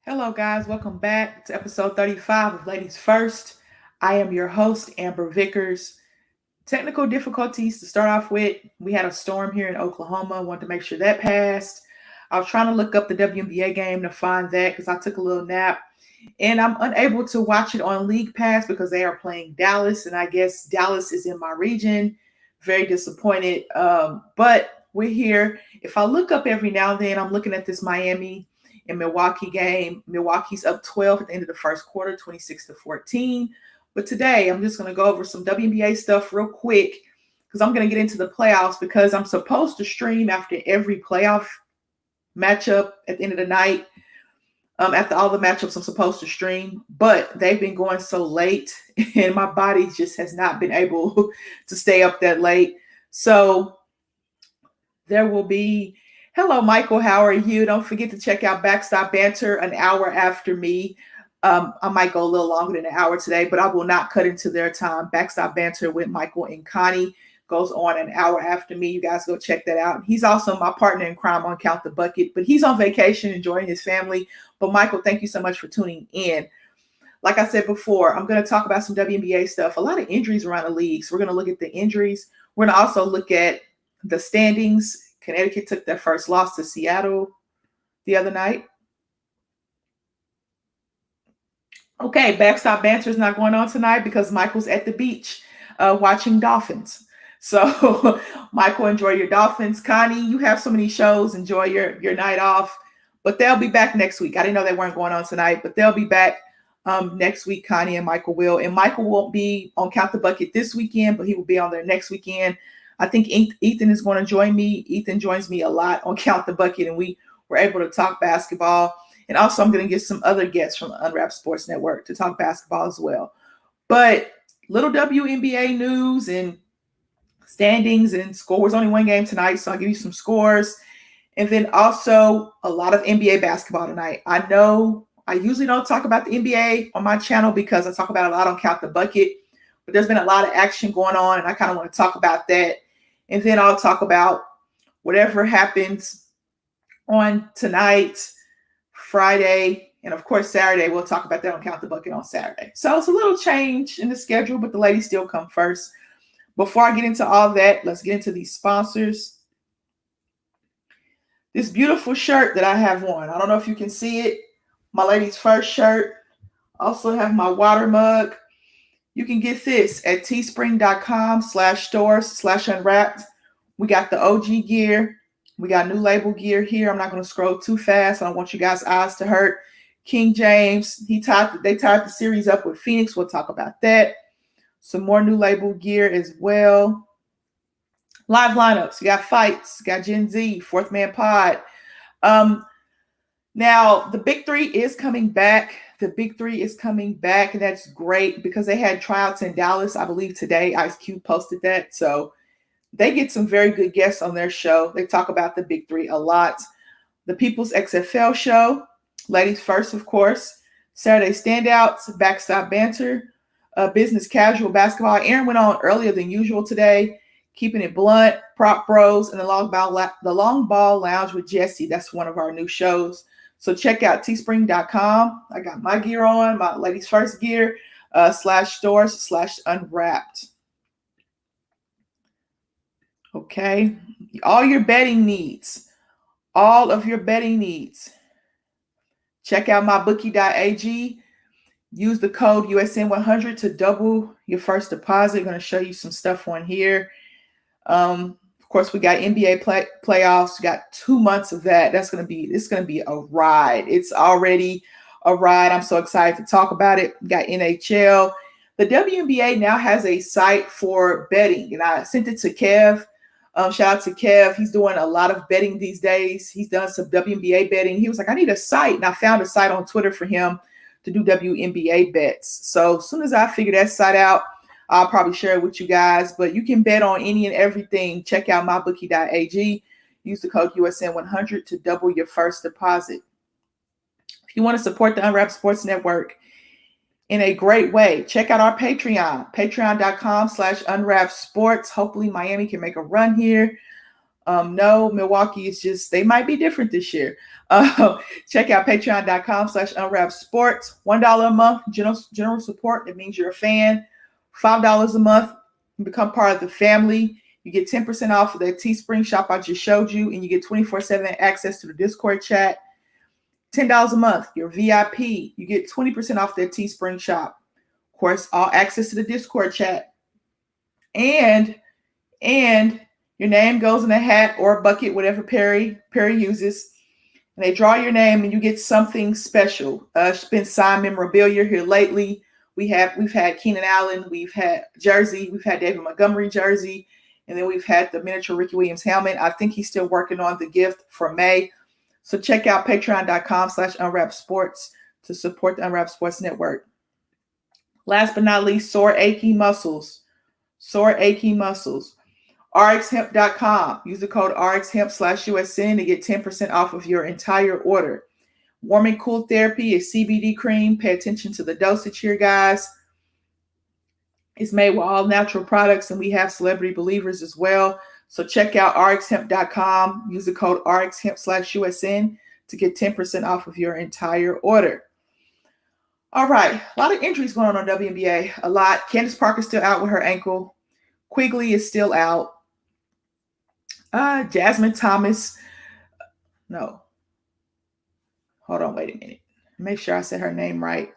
Hello, guys. Welcome back to episode 35 of Ladies First. I am your host, Amber Vickers. Technical difficulties to start off with. We had a storm here in Oklahoma. Wanted to make sure that passed. I was trying to look up the WNBA game to find that because I took a little nap. And I'm unable to watch it on League Pass because they are playing Dallas. And I guess Dallas is in my region. Very disappointed. But we're here. If I look up every now and then, I'm looking at this Miami and Milwaukee game. Milwaukee's up 12 at the end of the first quarter, 26-14. But today, I'm just going to go over some WNBA stuff real quick because I'm going to get into the playoffs because I'm supposed to stream after every playoff matchup at the end of the night. After all the matchups I'm supposed to stream, but they've been going so late and my body just has not been able to stay up that late. So there will be, hello, Michael, how are you? Don't forget to check out Backstop Banter an hour after me. I might go a little longer than an hour today, but I will not cut into their time. Backstop Banter with Michael and Connie goes on an hour after me. You guys go check that out. He's also my partner in crime on Count the Bucket, but he's on vacation enjoying his family. But Michael, thank you so much for tuning in. Like I said before, I'm going to talk about some WNBA stuff. A lot of injuries around the league. So we're going to look at the injuries. We're going to also look at the standings. Connecticut took their first loss to Seattle the other night. Okay, Backstop Banter is not going on tonight because Michael's at the beach watching dolphins. So, Michael, enjoy your dolphins. Connie, you have so many shows. Enjoy your night off. But they'll be back next week. I didn't know they weren't going on tonight, but they'll be back next week. Connie and Michael will. And Michael won't be on Count the Bucket this weekend, but he will be on there next weekend. I think Ethan is going to join me. Ethan joins me a lot on Count the Bucket, and we were able to talk basketball. And also, I'm going to get some other guests from the Unwrapped Sports Network to talk basketball as well. But little WNBA news and standings and scores. Only one game tonight, so I'll give you some scores. And then also a lot of NBA basketball tonight. I know I usually don't talk about the NBA on my channel because I talk about it a lot on Count the Bucket, but there's been a lot of action going on, and I kind of want to talk about that. And then I'll talk about whatever happens on tonight, Friday, and of course Saturday. We'll talk about that on Count the Bucket on Saturday. So it's a little change in the schedule, but the ladies still come first. Before I get into all that, let's get into these sponsors. This beautiful shirt that I have on. I don't know if you can see it. My ladies first shirt. Also have my water mug. You can get this at teespring.com/stores/unwrapped. We got the OG gear. We got new label gear here. I'm not going to scroll too fast. I don't want you guys' eyes to hurt. King James, they tied the series up with Phoenix. We'll talk about that. Some more new label gear as well. Live lineups. You got fights. You got Gen Z, Fourth Man Pod. Now, the Big Three is coming back. The Big Three is coming back, and that's great because they had tryouts in Dallas, I believe, today. Ice Cube posted that. So they get some very good guests on their show. They talk about the Big Three a lot. The People's XFL show, ladies first, of course. Saturday Standouts, Backstop Banter, Business Casual Basketball. Aaron went on earlier than usual today. Keeping It Blunt, Prop Bros, and the Long Ball Lounge with Jesse. That's one of our new shows. So check out teespring.com. I got my gear on, my ladies first gear, /stores/unwrapped. Okay. All your betting needs. All of your betting needs. Check out mybookie.ag. Use the code USN100 to double your first deposit. I'm going to show you some stuff on here. Of course, we got NBA playoffs. We got 2 months of that. It's going to be a ride. It's already a ride. I'm so excited to talk about it. We got NHL. The WNBA now has a site for betting, and I sent it to Kev. Shout out to Kev. He's doing a lot of betting these days. He's done some WNBA betting. He was like, I need a site, and I found a site on Twitter for him to do WNBA bets. So as soon as I figure that site out, I'll probably share it with you guys, but you can bet on any and everything. Check out mybookie.ag. Use the code USN100 to double your first deposit. If you want to support the Unwrapped Sports Network in a great way, check out our Patreon, patreon.com/unwrappedsports. Hopefully Miami can make a run here. No, Milwaukee is just, they might be different this year. Check out patreon.com/unwrap sports. $1 a month, general support. That means you're a fan. $5 a month, you become part of the family. You get 10% off of that Teespring shop I just showed you, and you get 24/7 access to the Discord chat. $10 a month, you're VIP. You get 20% off that Teespring shop. Of course, all access to the Discord chat. And your name goes in a hat or a bucket, whatever Perry uses. And they draw your name and you get something special. It's been signed memorabilia here lately. We've had Keenan Allen, we've had jersey, we've had David Montgomery jersey, and then we've had the miniature Ricky Williams helmet. I think he's still working on the gift for May. So check out patreon.com/unwrap sports to support the Unwrap Sports Network. Last but not least, sore achy muscles. RxHemp.com. Use the code RxHemp/USN to get 10% off of your entire order. Warm and Cool Therapy is CBD cream. Pay attention to the dosage here, guys. It's made with all natural products, and we have celebrity believers as well. So check out RxHemp.com. Use the code RxHemp/USN to get 10% off of your entire order. All right. A lot of injuries going on WNBA. A lot. Candace Parker's still out with her ankle. Quigley is still out. Jasmine Thomas. No. Hold on. Wait a minute. Make sure I said her name right,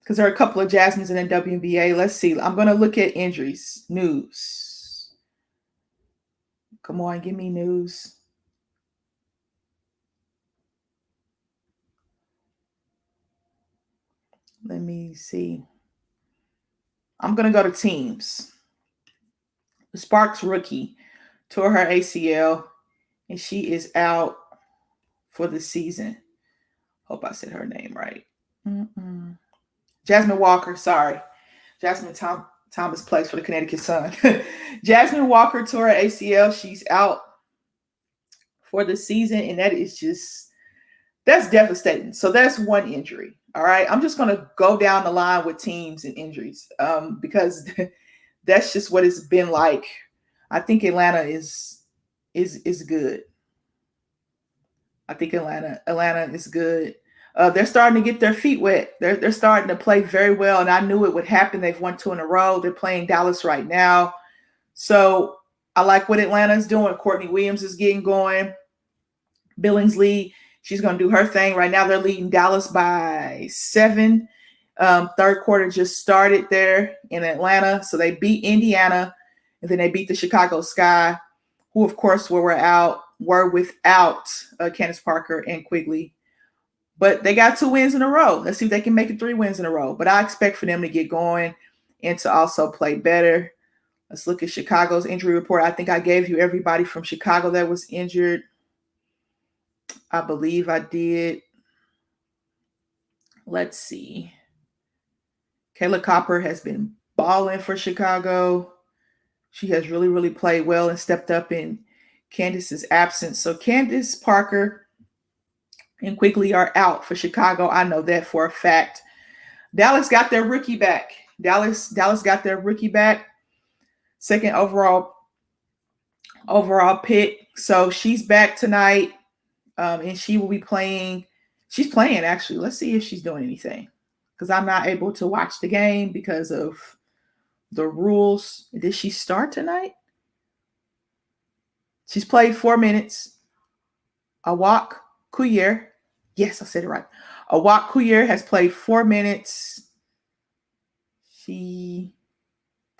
because there are a couple of Jasmines in the WNBA. Let's see. I'm going to look at injuries. News. Come on. Give me news. Let me see. I'm going to go to teams. The Sparks rookie tore her ACL, and she is out for the season. Hope I said her name right. Jasmine Walker, sorry. Jasmine Thomas plays for the Connecticut Sun. Jasmine Walker tore her ACL. She's out for the season, and that's devastating. So that's one injury. All right. I'm just going to go down the line with teams and injuries because that's just what it's been like. I think Atlanta is good. I think Atlanta is good. They're starting to get their feet wet. They're starting to play very well, and I knew it would happen. They've won 2 in a row. They're playing Dallas right now. So I like what Atlanta is doing. Courtney Williams is getting going. Billingsley, she's going to do her thing. Right now they're leading Dallas by 7. Third quarter just started there in Atlanta. So they beat Indiana, and then they beat the Chicago Sky, who, of course, were without Candace Parker and Quigley. But they got 2 wins in a row. Let's see if they can make it 3 wins in a row. But I expect for them to get going and to also play better. Let's look at Chicago's injury report. I think I gave you everybody from Chicago that was injured. I believe I did. Let's see. Kayla Copper has been balling for Chicago. She has really, really played well and stepped up in Candace's absence. So Candace Parker and Quigley are out for Chicago. I know that for a fact. Dallas got their rookie back. Dallas got their rookie back. Second overall pick. So she's back tonight. And she will be playing. She's playing, actually. Let's see if she's doing anything, because I'm not able to watch the game because of the rules. Did she start tonight? She's played 4 minutes. Awak Kuyer. Yes, I said it right. Awak Kuyer has played 4 minutes. She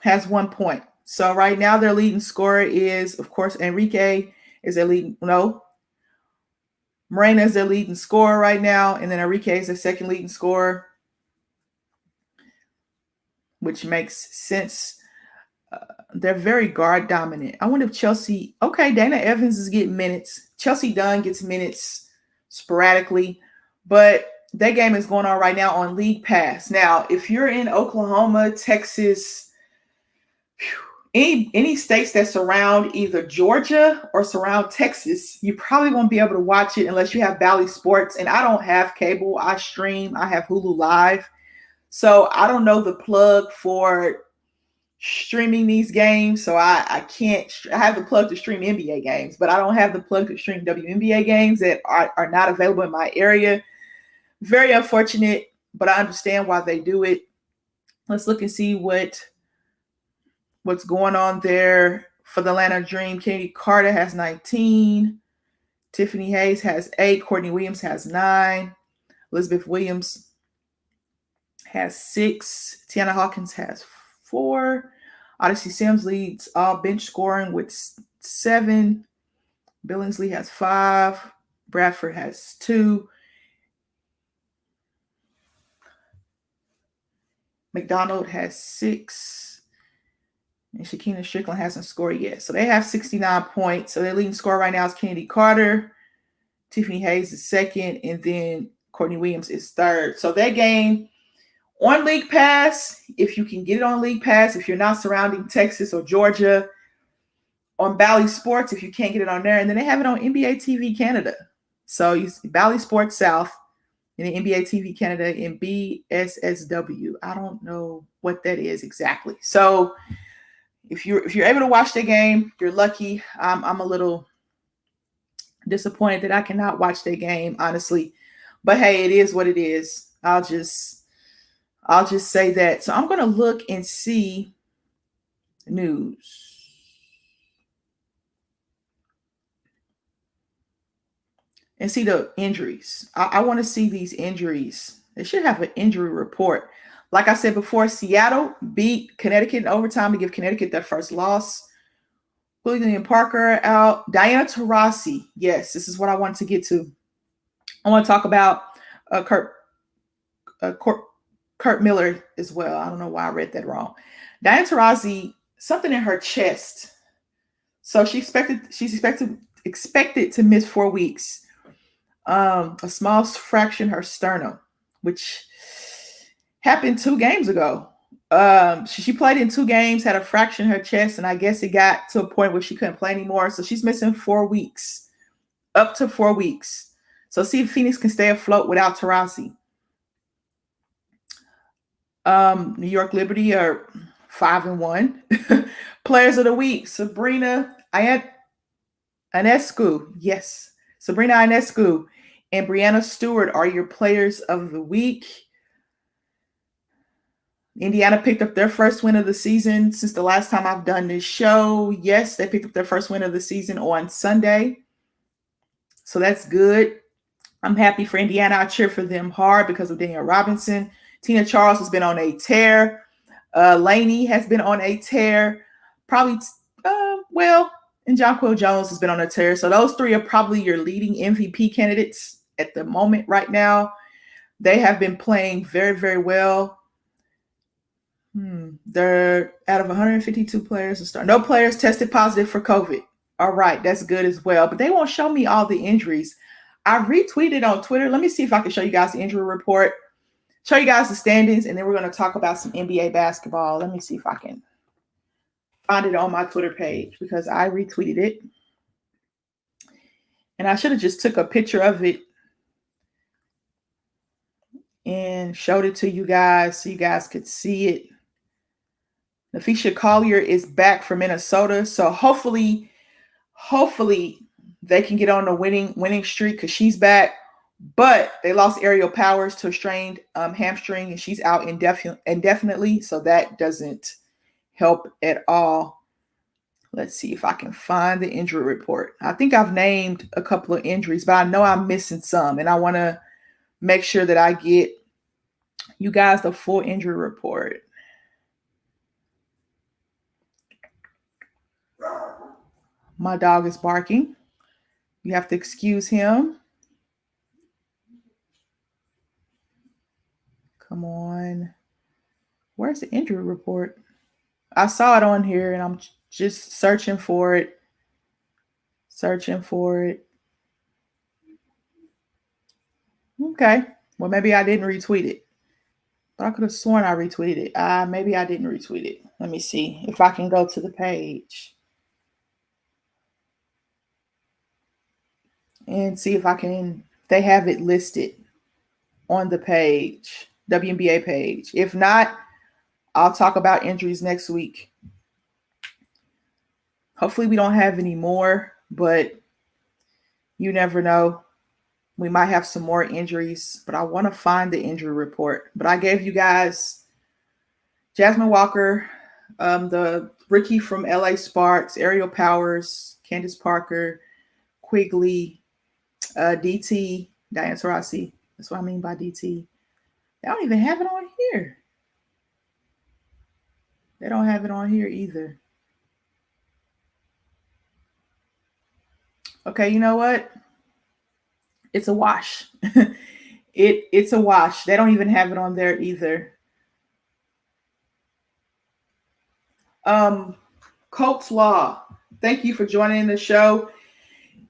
has 1 point. So right now their leading scorer is, of course, Enrique is their leading. No. Morena is their leading scorer right now, and then Enrique is their second leading scorer, which makes sense. They're very guard dominant. I wonder if Chelsea. Okay, Dana Evans is getting minutes. Chelsea Dunn gets minutes sporadically, but that game is going on right now on League Pass. Now, if you're in Oklahoma, Texas, any states that surround either Georgia or surround Texas, you probably won't be able to watch it unless you have Bally Sports. And I don't have cable. I stream. I have Hulu Live. So I don't know the plug for streaming these games, so I can't. I have the plug to stream NBA games, but I don't have the plug to stream WNBA games that are not available in my area. Very unfortunate, but I understand why they do it. Let's look and see what's going on there for the Atlanta Dream. Kennedy Carter has 19. Tiffany Hayes has 8. Courtney Williams has 9. Elizabeth Williams has 6. Tiana Hawkins has 4. Odyssey Sims leads all bench scoring with 7. Billingsley has 5. Bradford has 2. McDonald has 6. And Shakina Strickland hasn't scored yet. So they have 69 points. So their leading scorer right now is Kennedy Carter. Tiffany Hayes is 2nd. And then Courtney Williams is 3rd. So that game on League Pass, if you can get it on League Pass, if you're not surrounding Texas or Georgia, on Bally Sports, if you can't get it on there. And then they have it on NBA TV Canada. So you see Bally Sports South and the NBA TV Canada and BSSW. I don't know what that is exactly. So if you're able to watch the game, you're lucky. I'm a little disappointed that I cannot watch the game, honestly. But hey, it is what it is. I'll just say that. So I'm going to look and see news. And see the injuries. I want to see these injuries. They should have an injury report. Like I said before, Seattle beat Connecticut in overtime to give Connecticut their first loss. William Parker out. Diana Taurasi. Yes, this is what I wanted to get to. I want to talk about Kurt Miller as well. I don't know why I read that wrong. Diana Taurasi, something in her chest. So she's expected to miss 4 weeks. A small fracture in her sternum, which happened 2 games ago. She played in 2 games, had a fracture in her chest, and I guess it got to a point where she couldn't play anymore. So she's missing 4 weeks, up to 4 weeks. So see if Phoenix can stay afloat without Taurasi. New York Liberty are 5-1. Players of the week: Sabrina Ionescu. Yes, Sabrina Ionescu and Brianna Stewart are your players of the week. Indiana picked up their first win of the season since the last time I've done this show. Yes, they picked up their first win of the season on Sunday. So that's good. I'm happy for Indiana. I cheer for them hard because of Danielle Robinson. Tina Charles has been on a tear. Laney has been on a tear. And Jonquil Jones has been on a tear. So those 3 are probably your leading MVP candidates at the moment right now. They have been playing very, very well. They're out of 152 players to start. No players tested positive for COVID. All right, that's good as well. But they won't show me all the injuries. I retweeted on Twitter. Let me see if I can show you guys the injury report. Show you guys the standings, and then we're going to talk about some NBA basketball. Let me see if I can find it on my Twitter page because I retweeted it. And I should have just took a picture of it and showed it to you guys so you guys could see it. Nafisha Collier is back from Minnesota. So hopefully they can get on a winning streak because she's back. But they lost Aerial Powers to a strained hamstring, and she's out indefinitely. So that doesn't help at all. Let's see if I can find the injury report. I think I've named a couple of injuries, but I know I'm missing some. And I want to make sure that I get you guys the full injury report. My dog is barking. You have to excuse him. Come on. Where's the injury report? I saw it on here and I'm just searching for it. Okay. Well, maybe I didn't retweet it. But I could have sworn I retweeted it. Maybe I didn't retweet it. Let me see if I can go to the page and see if they have it listed on the page, WNBA page. If not, I'll talk about injuries next week Hopefully we don't have any more, but you never know. We might have some more injuries, but I want to find the injury report. But I gave you guys Jasmine Walker, the rookie from LA Sparks, Ariel Powers, Candace Parker, Quigley, DT, Diane Taurasi. That's what I mean by DT. They don't even have it on here. They don't have it on here either. Okay, you know what? It's a wash. It's a wash. They don't even have it on there either. Colts Law, thank you for joining the show.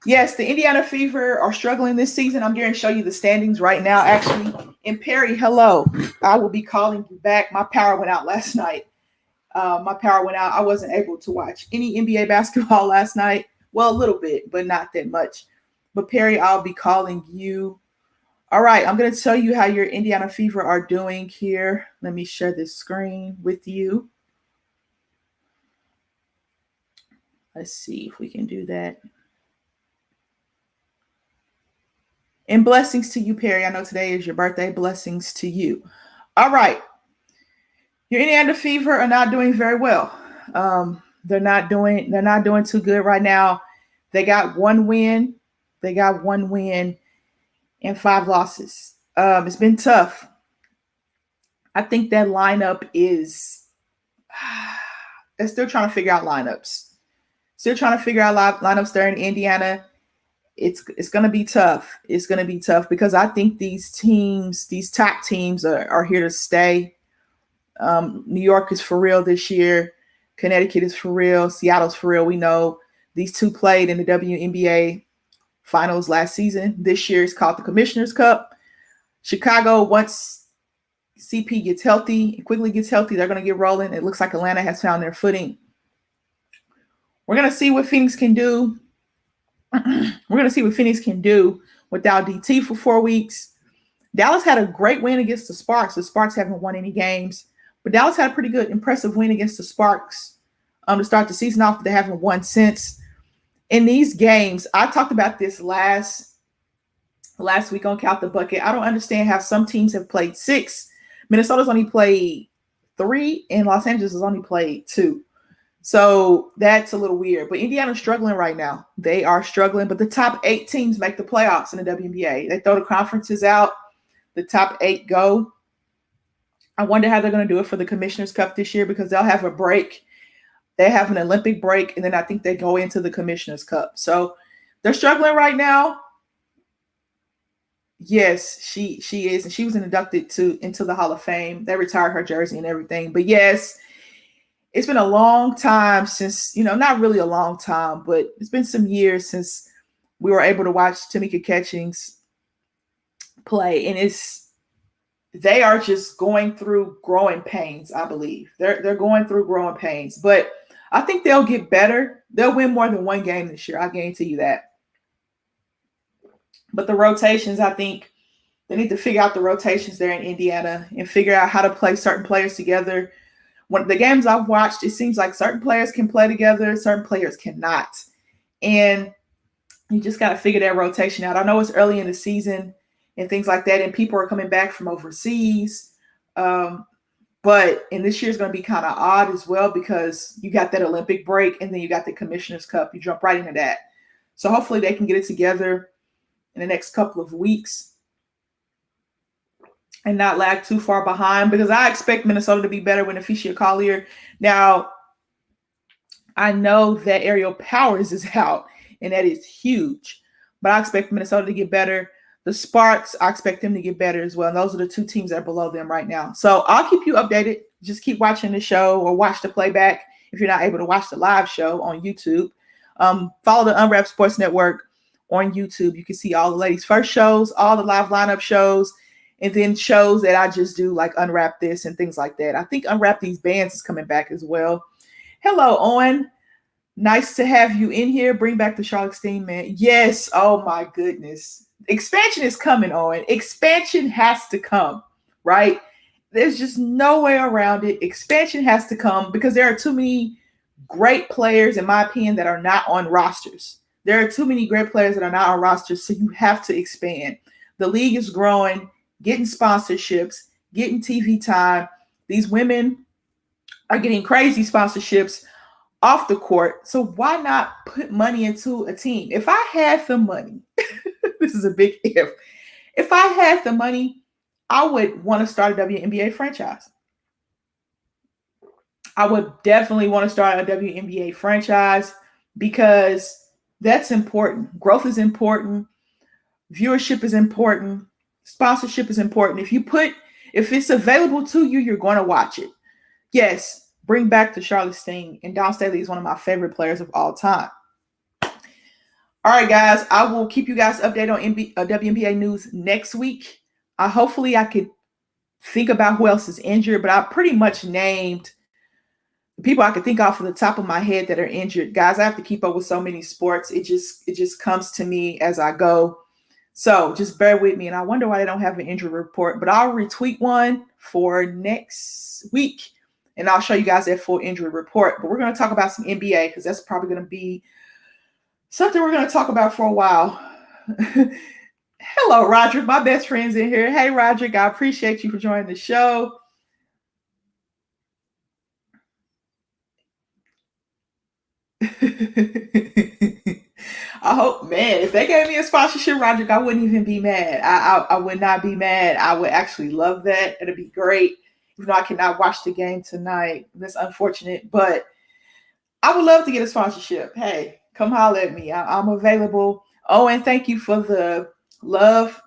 Yes, the Indiana Fever are struggling this season. I'm going to show you the standings right now, actually. And Perry, hello. I will be calling you back. My power went out last night. My power went out. I wasn't able to watch any NBA basketball last night. Well, a little bit, but not that much. But Perry, I'll be calling you. All right, I'm going to tell you how your Indiana Fever are doing here. Let me share this screen with you. Let's see if we can do that. And blessings to you, Perry. I know today is your birthday. Blessings to you. All right. Your Indiana Fever are not doing very well. They're not doing too good right now. They got one win. And 5 losses. It's been tough. I think that lineup is they're still trying to figure out lineups. Still trying to figure out lineups there in Indiana. It's going to be tough. It's going to be tough because I think these teams, these top teams are here to stay. New York is for real this year. Connecticut is for real. Seattle's for real. We know these two played in the WNBA finals last season. This year is called the Commissioner's Cup. Chicago, once CP gets healthy and Quigley gets healthy, they're going to get rolling. It looks like Atlanta has found their footing. We're going to see what Phoenix can do. We're going to see what Phoenix can do without DT for 4 weeks. Dallas had a great win against the Sparks. The Sparks haven't won any games, but Dallas had a pretty good, impressive win against the Sparks to start the season off. They haven't won since. In these games, I talked about this last week on Count the Bucket. I don't understand how some teams have played 6. Minnesota's only played 3, and Los Angeles has only played 2. So that's a little weird. But Indiana's struggling right now. They are struggling, but the top 8 teams make the playoffs in the WNBA. They throw the conferences out. The top 8 go. I wonder how they're going to do it for the Commissioner's Cup this year because they'll have a break. They have an Olympic break, and then I think they go into the Commissioner's Cup. So they're struggling right now. Yes, she is, and she was inducted into the Hall of Fame. They retired her jersey and everything. But yes, it's been a long time since, not really a long time, but it's been some years since we were able to watch Tamika Catchings play, and they are just going through growing pains. I believe they're going through growing pains, but I think they'll get better. They'll win more than 1 game this year. I guarantee you that. But the rotations, I think they need to figure out the rotations there in Indiana and figure out how to play certain players together. When the games I've watched, it seems like certain players can play together, certain players cannot. And you just got to figure that rotation out. I know it's early in the season and things like that, and people are coming back from overseas. But this year is going to be kind of odd as well because you got that Olympic break and then you got the Commissioner's Cup. You jump right into that. So hopefully they can get it together in the next couple of weeks and not lag too far behind because I expect Minnesota to be better with Aficia Collier. Now, I know that Ariel Powers is out, and that is huge. But I expect Minnesota to get better. The Sparks, I expect them to get better as well. And those are the 2 teams that are below them right now. So I'll keep you updated. Just keep watching the show or watch the playback if you're not able to watch the live show on YouTube. Follow the Unwrapped Sports Network on YouTube. You can see all the ladies' first shows, all the live lineup shows, and then shows that I just do like Unwrap This and things like that. I think Unwrap These Bands is coming back as well. Hello, Owen. Nice to have you in here. Bring back the Charlotte Steam, man. Yes. Oh, my goodness. Expansion is coming, Owen. Expansion has to come, right? There's just no way around it. Expansion has to come because there are too many great players, in my opinion, that are not on rosters. There are too many great players that are not on rosters, so you have to expand. The league is growing, getting sponsorships, getting TV time. These women are getting crazy sponsorships off the court. So why not put money into a team? If I had the money, this is a big if. If I had the money, I would want to start a WNBA franchise. I would definitely want to start a WNBA franchise because that's important. Growth is important. Viewership is important. Sponsorship is important. If it's available to you, you're going to watch it. Yes, bring back the Charlotte Sting. And Dawn Staley is one of my favorite players of all time. All right, guys, I will keep you guys updated on WNBA news next week. Hopefully, I could think about who else is injured, but I pretty much named the people I could think off the top of my head that are injured. Guys, I have to keep up with so many sports. It just comes to me as I go. So just bear with me. And I wonder why they don't have an injury report, but I'll retweet one for next week. And I'll show you guys that full injury report. But we're going to talk about some NBA because that's probably going to be something we're going to talk about for a while. Hello, Roderick. My best friend's in here. Hey, Roderick. I appreciate you for joining the show. I hope, man, if they gave me a sponsorship, Roderick, I wouldn't even be mad. I would not be mad. I would actually love that. It'd be great. Even though I cannot watch the game tonight. That's unfortunate, but I would love to get a sponsorship. Hey, come holler at me. I'm available. Oh, and thank you for the love.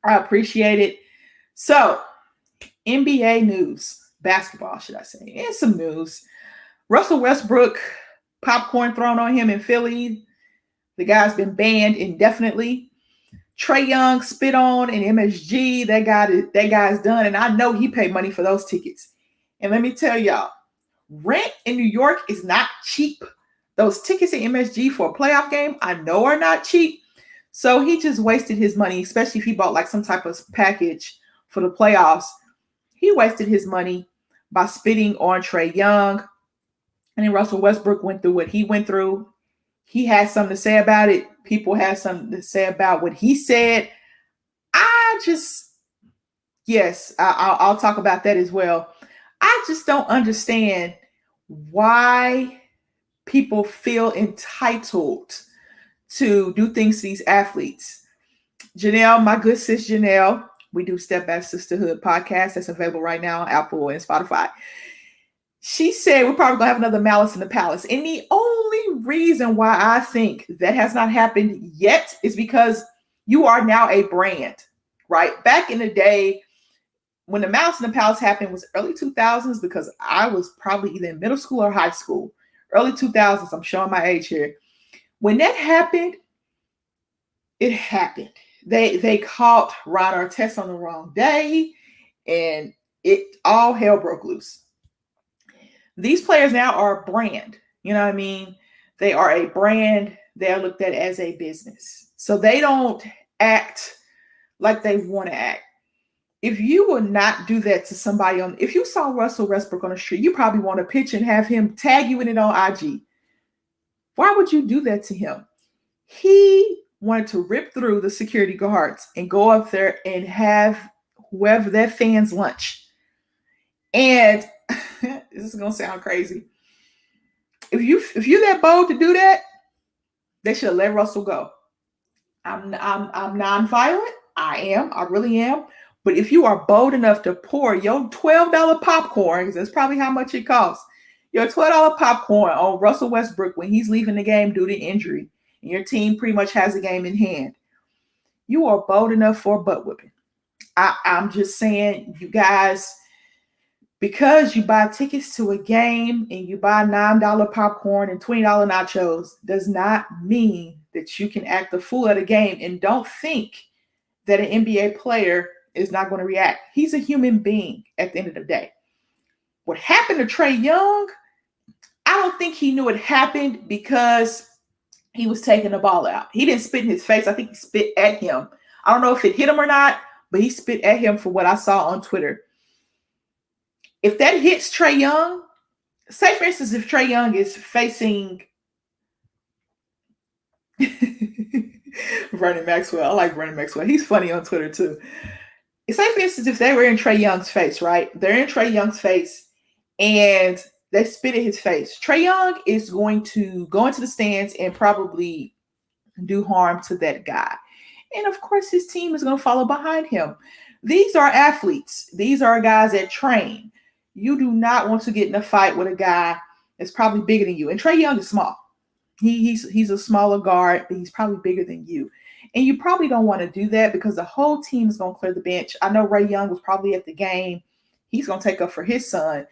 I appreciate it. So, NBA news, basketball, should I say, and some news. Russell Westbrook, popcorn thrown on him in Philly. The guy's been banned indefinitely. Trae Young spit on in MSG. That guy's done, and I know he paid money for those tickets. And let me tell y'all, rent in New York is not cheap. Those tickets at MSG for a playoff game, I know are not cheap. So he just wasted his money, especially if he bought like some type of package for the playoffs. He wasted his money by spitting on Trae Young. And then Russell Westbrook went through what he went through. He had something to say about it. People had something to say about what he said. I'll talk about that as well. I just don't understand why people feel entitled to do things to these athletes. Janelle, my good sis Janelle, we do Step Back Sisterhood podcast that's available right now on Apple and Spotify. She said we're probably going to have another Malice in the Palace. And the only reason why I think that has not happened yet is because you are now a brand, right? Back in the day, when the Malice in the Palace happened was early 2000s, because I was probably either in middle school or high school. Early 2000s, I'm showing my age here. When that happened, it happened. They caught Ron Artest on the wrong day, and all hell broke loose. These players now are a brand. You know what I mean? They are a brand. They are looked at as a business. So they don't act like they want to act. If you would not do that to somebody if you saw Russell Westbrook on the street, you probably want to pitch and have him tag you in it on IG. Why would you do that to him? He wanted to rip through the security guards and go up there and have whoever their fans lunch. And this is gonna sound crazy. If you're that bold to do that, they should let Russell go. I'm non-violent. I really am. But if you are bold enough to pour your $12 popcorn, because that's probably how much it costs, your $12 popcorn on Russell Westbrook when he's leaving the game due to injury, and your team pretty much has the game in hand, you are bold enough for a butt whipping. I'm just saying, you guys, because you buy tickets to a game and you buy $9 popcorn and $20 nachos does not mean that you can act the fool at a game. And don't think that an NBA player is not going to react. He's a human being at the end of the day. What happened to Trae Young, I don't think he knew it happened because he was taking the ball out. He didn't spit in his face. I think he spit at him. I don't know if it hit him or not, but he spit at him for what I saw on Twitter. If that hits Trae Young, say for instance, if Trae Young is facing Vernon Maxwell, I like Vernon Maxwell. He's funny on Twitter too. Say for instance, if they were in Trae Young's face, right? They're in Trae Young's face and they spit at his face. Trae Young is going to go into the stands and probably do harm to that guy. And of course, his team is going to follow behind him. These are athletes. These are guys that train. You do not want to get in a fight with a guy that's probably bigger than you. And Trae Young is small. He's a smaller guard, but he's probably bigger than you. And you probably don't want to do that because the whole team is going to clear the bench. I know Ray Young was probably at the game. He's going to take up for his son.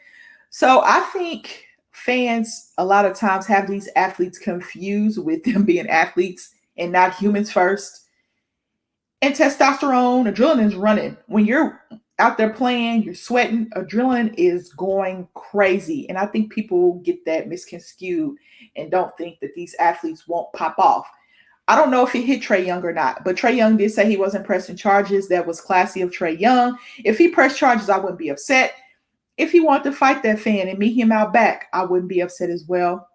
So I think fans a lot of times have these athletes confused with them being athletes and not humans first. And testosterone, adrenaline is running. When you're out there playing, you're sweating, adrenaline is going crazy. And I think people get that misconstrued and don't think that these athletes won't pop off. I don't know if he hit Trae Young or not, but Trae Young did say he wasn't pressing charges. That was classy of Trae Young. If he pressed charges, I wouldn't be upset. If he wanted to fight that fan and meet him out back, I wouldn't be upset as well.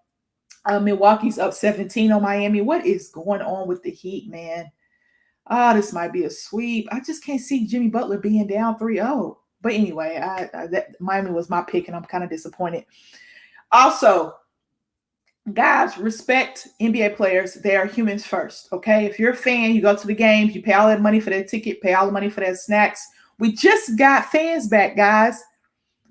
Milwaukee's up 17 on Miami. What is going on with the Heat, man? This might be a sweep. I just can't see Jimmy Butler being down 3-0. But anyway, that Miami was my pick, and I'm kind of disappointed. Also, guys, respect NBA players. They are humans first, okay? If you're a fan, you go to the games, you pay all that money for that ticket, pay all the money for that snacks. We just got fans back, guys,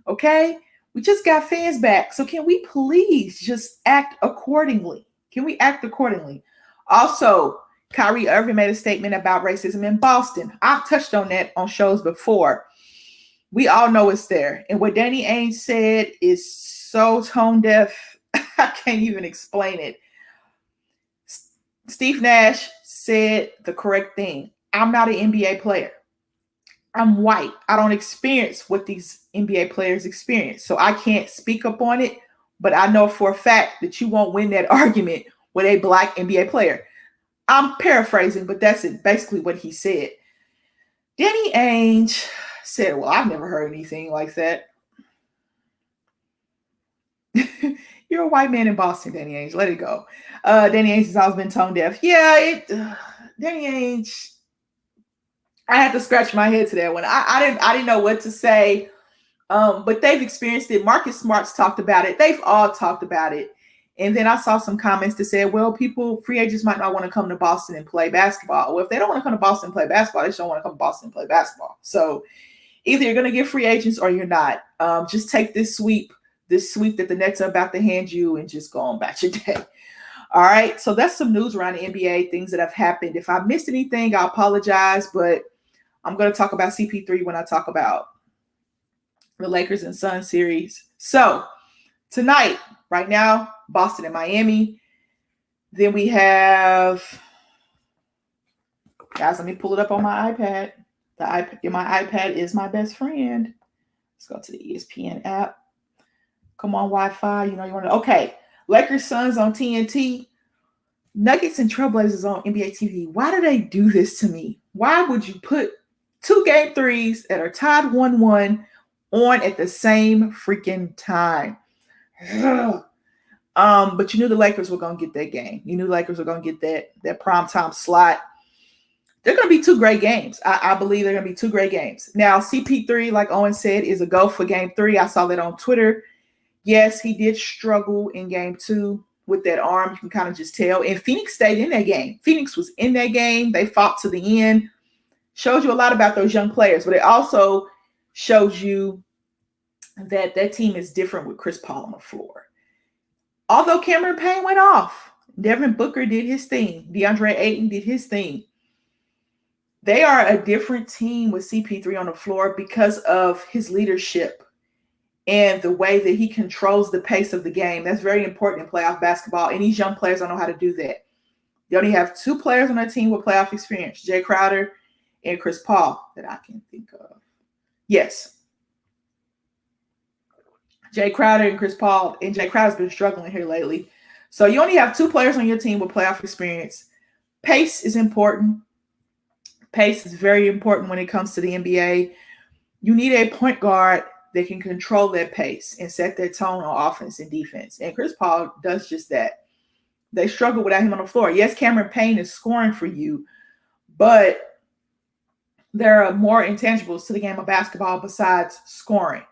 okay? We just got fans back. So can we please just act accordingly? Can we act accordingly? Also, Kyrie Irving made a statement about racism in Boston. I've touched on that on shows before. We all know it's there. And what Danny Ainge said is so tone deaf. I can't even explain it. Steve Nash said the correct thing. I'm not an NBA player. I'm white. I don't experience what these NBA players experience. So I can't speak up on it. But I know for a fact that you won't win that argument with a black NBA player. I'm paraphrasing, but that's it, basically what he said. Danny Ainge said, well, I've never heard anything like that. You're a white man in Boston, Danny Ainge. Let it go. Danny Ainge has always been tone deaf. Yeah, Danny Ainge, I had to scratch my head to that one. I didn't know what to say, but they've experienced it. Marcus Smart's talked about it. They've all talked about it. And then I saw some comments that said, well, free agents might not want to come to Boston and play basketball. Well, if they don't want to come to Boston and play basketball, they just don't want to come to Boston and play basketball. So either you're going to get free agents or you're not. Just take this sweep that the Nets are about to hand you and just go on about your day. All right. So that's some news around the NBA, things that have happened. If I missed anything, I apologize, but I'm going to talk about CP3 when I talk about the Lakers and Suns series. So tonight, right now, Boston and Miami. Then we have, guys, let me pull it up on my iPad. My iPad is my best friend. Let's go to the ESPN app. Come on, Wi-Fi. You want to. Okay. Lakers Suns on TNT. Nuggets and Trailblazers on NBA TV. Why do they do this to me? Why would you put 2 game threes that are tied 1-1 on at the same freaking time? But you knew the Lakers were going to get that game. You knew the Lakers were going to get that primetime slot. They're going to be 2 great games. I believe they're going to be 2 great games. Now, CP3, like Owen said, is a go for game 3. I saw that on Twitter. Yes, he did struggle in game 2 with that arm. You can kind of just tell. And Phoenix stayed in that game. Phoenix was in that game. They fought to the end. Shows you a lot about those young players. But it also shows you that team is different with Chris Paul on the floor. Although Cameron Payne went off, Devin Booker did his thing. DeAndre Ayton did his thing. They are a different team with CP3 on the floor because of his leadership and the way that he controls the pace of the game. That's very important in playoff basketball, and these young players don't know how to do that. They only have 2 players on their team with playoff experience, Jay Crowder and Chris Paul, that I can think of. Yes. Jay Crowder and Chris Paul, and Jay Crowder's been struggling here lately. So you only have 2 players on your team with playoff experience. Pace is important. Pace is very important when it comes to the NBA. You need a point guard that can control that pace and set their tone on offense and defense. And Chris Paul does just that. They struggle without him on the floor. Yes, Cameron Payne is scoring for you, but there are more intangibles to the game of basketball besides scoring.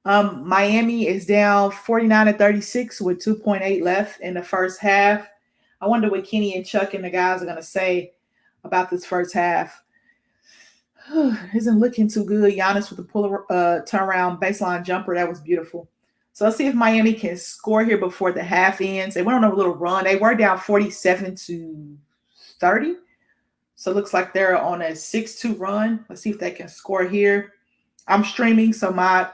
Miami is down 49-36 with 2.8 left in the first half. I wonder what Kenny and Chuck and the guys are going to say about this first half. Isn't looking too good. Giannis with the turnaround baseline jumper. That was beautiful. So let's see if Miami can score here before the half ends. They went on a little run. They were down 47-30. So it looks like they're on a 6-2 run. Let's see if they can score here. I'm streaming, so my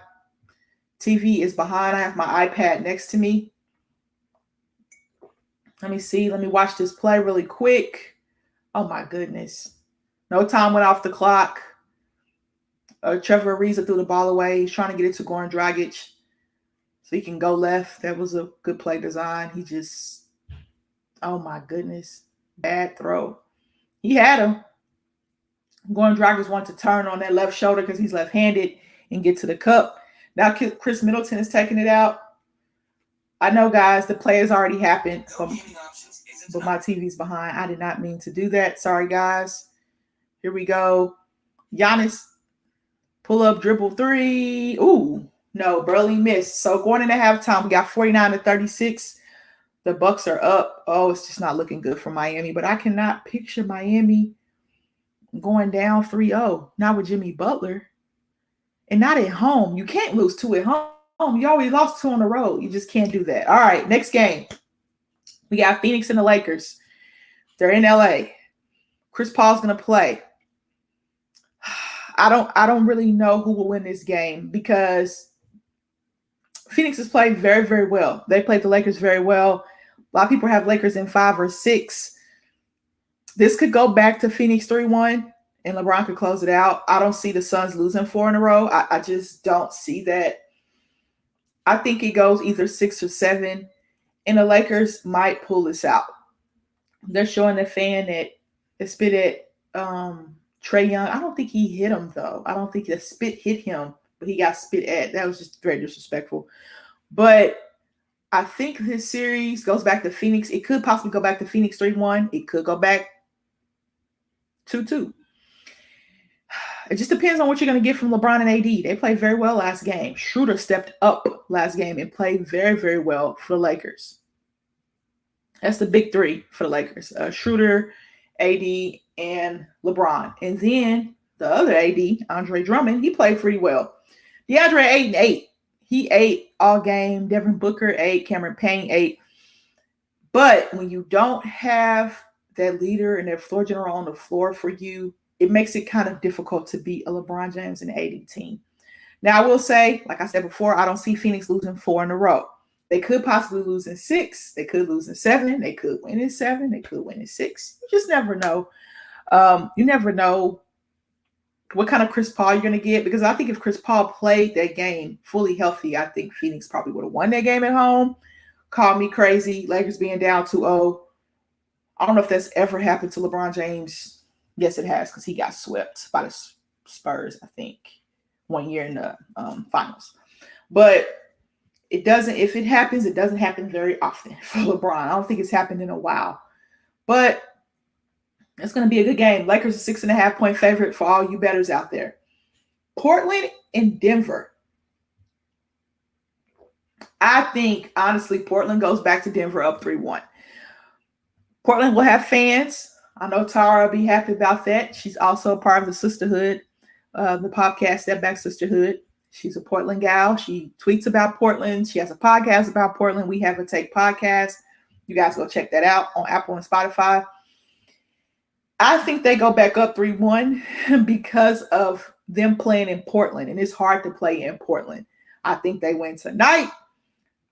TV is behind. I have my iPad next to me. Let me see. Let me watch this play really quick. Oh, my goodness. No time went off the clock. Trevor Ariza threw the ball away. He's trying to get it to Goran Dragic so he can go left. That was a good play design. He just, oh, my goodness. Bad throw. He had him. Goran Dragic wanted to turn on that left shoulder because he's left-handed and get to the cup. Now Chris Middleton is taking it out. I know, guys, the play has already happened, but my TV's behind. I did not mean to do that. Sorry, guys. Here we go. Giannis, pull up, dribble three. Ooh, no, barely missed. So going into halftime, we got 49-36. The Bucks are up. Oh, it's just not looking good for Miami, but I cannot picture Miami going down 3-0. Not with Jimmy Butler. And not at home. You can't lose 2 at home. You always lost 2 on the road. You just can't do that. All right, next game. We got Phoenix and the Lakers. They're in LA. Chris Paul's going to play. I don't really know who will win this game because Phoenix has played very, very well. They played the Lakers very well. A lot of people have Lakers in 5 or 6. This could go back to Phoenix 3-1. And LeBron could close it out. I don't see the Suns losing 4 in a row. I just don't see that. I think it goes either 6 or 7. And the Lakers might pull this out. They're showing the fan that it spit at Trae Young. I don't think he hit him, though. I don't think the spit hit him, but he got spit at. That was just very disrespectful. But I think this series goes back to Phoenix. It could possibly go back to Phoenix 3-1. It could go back 2-2. It just depends on what you're going to get from LeBron and AD. They played very well last game. Schroeder stepped up last game and played very, very well for the Lakers. That's the big 3 for the Lakers. Schroeder, AD, and LeBron. And then the other AD, Andre Drummond, he played pretty well. DeAndre 8-8. He ate all game. Devin Booker 8. Cameron Payne 8. But when you don't have that leader and that floor general on the floor for you, it makes it kind of difficult to beat a LeBron James and AD team. Now, I will say, like I said before, I don't see Phoenix losing 4 in a row. They could possibly lose in 6. They could lose in 7. They could win in 7. They could win in 6. You just never know. You never know what kind of Chris Paul you're going to get, because I think if Chris Paul played that game fully healthy, I think Phoenix probably would have won that game at home. Call me crazy. Lakers being down 2-0. I don't know if that's ever happened to LeBron James. Yes, it has, because he got swept by the Spurs, I think, 1 year in the finals. But it doesn't, if it happens, it doesn't happen very often for LeBron. I don't think it's happened in a while. But it's going to be a good game. Lakers are 6.5-point favorite for all you bettors out there. Portland and Denver. I think, honestly, Portland goes back to Denver up 3-1. Portland will have fans. I know Tara will be happy about that. She's also a part of the sisterhood, the podcast Step Back Sisterhood. She's a Portland gal. She tweets about Portland. She has a podcast about Portland. We Have a Take podcast. You guys go check that out on Apple and Spotify. I think they go back up 3-1 because of them playing in Portland, and it's hard to play in Portland. I think they win tonight.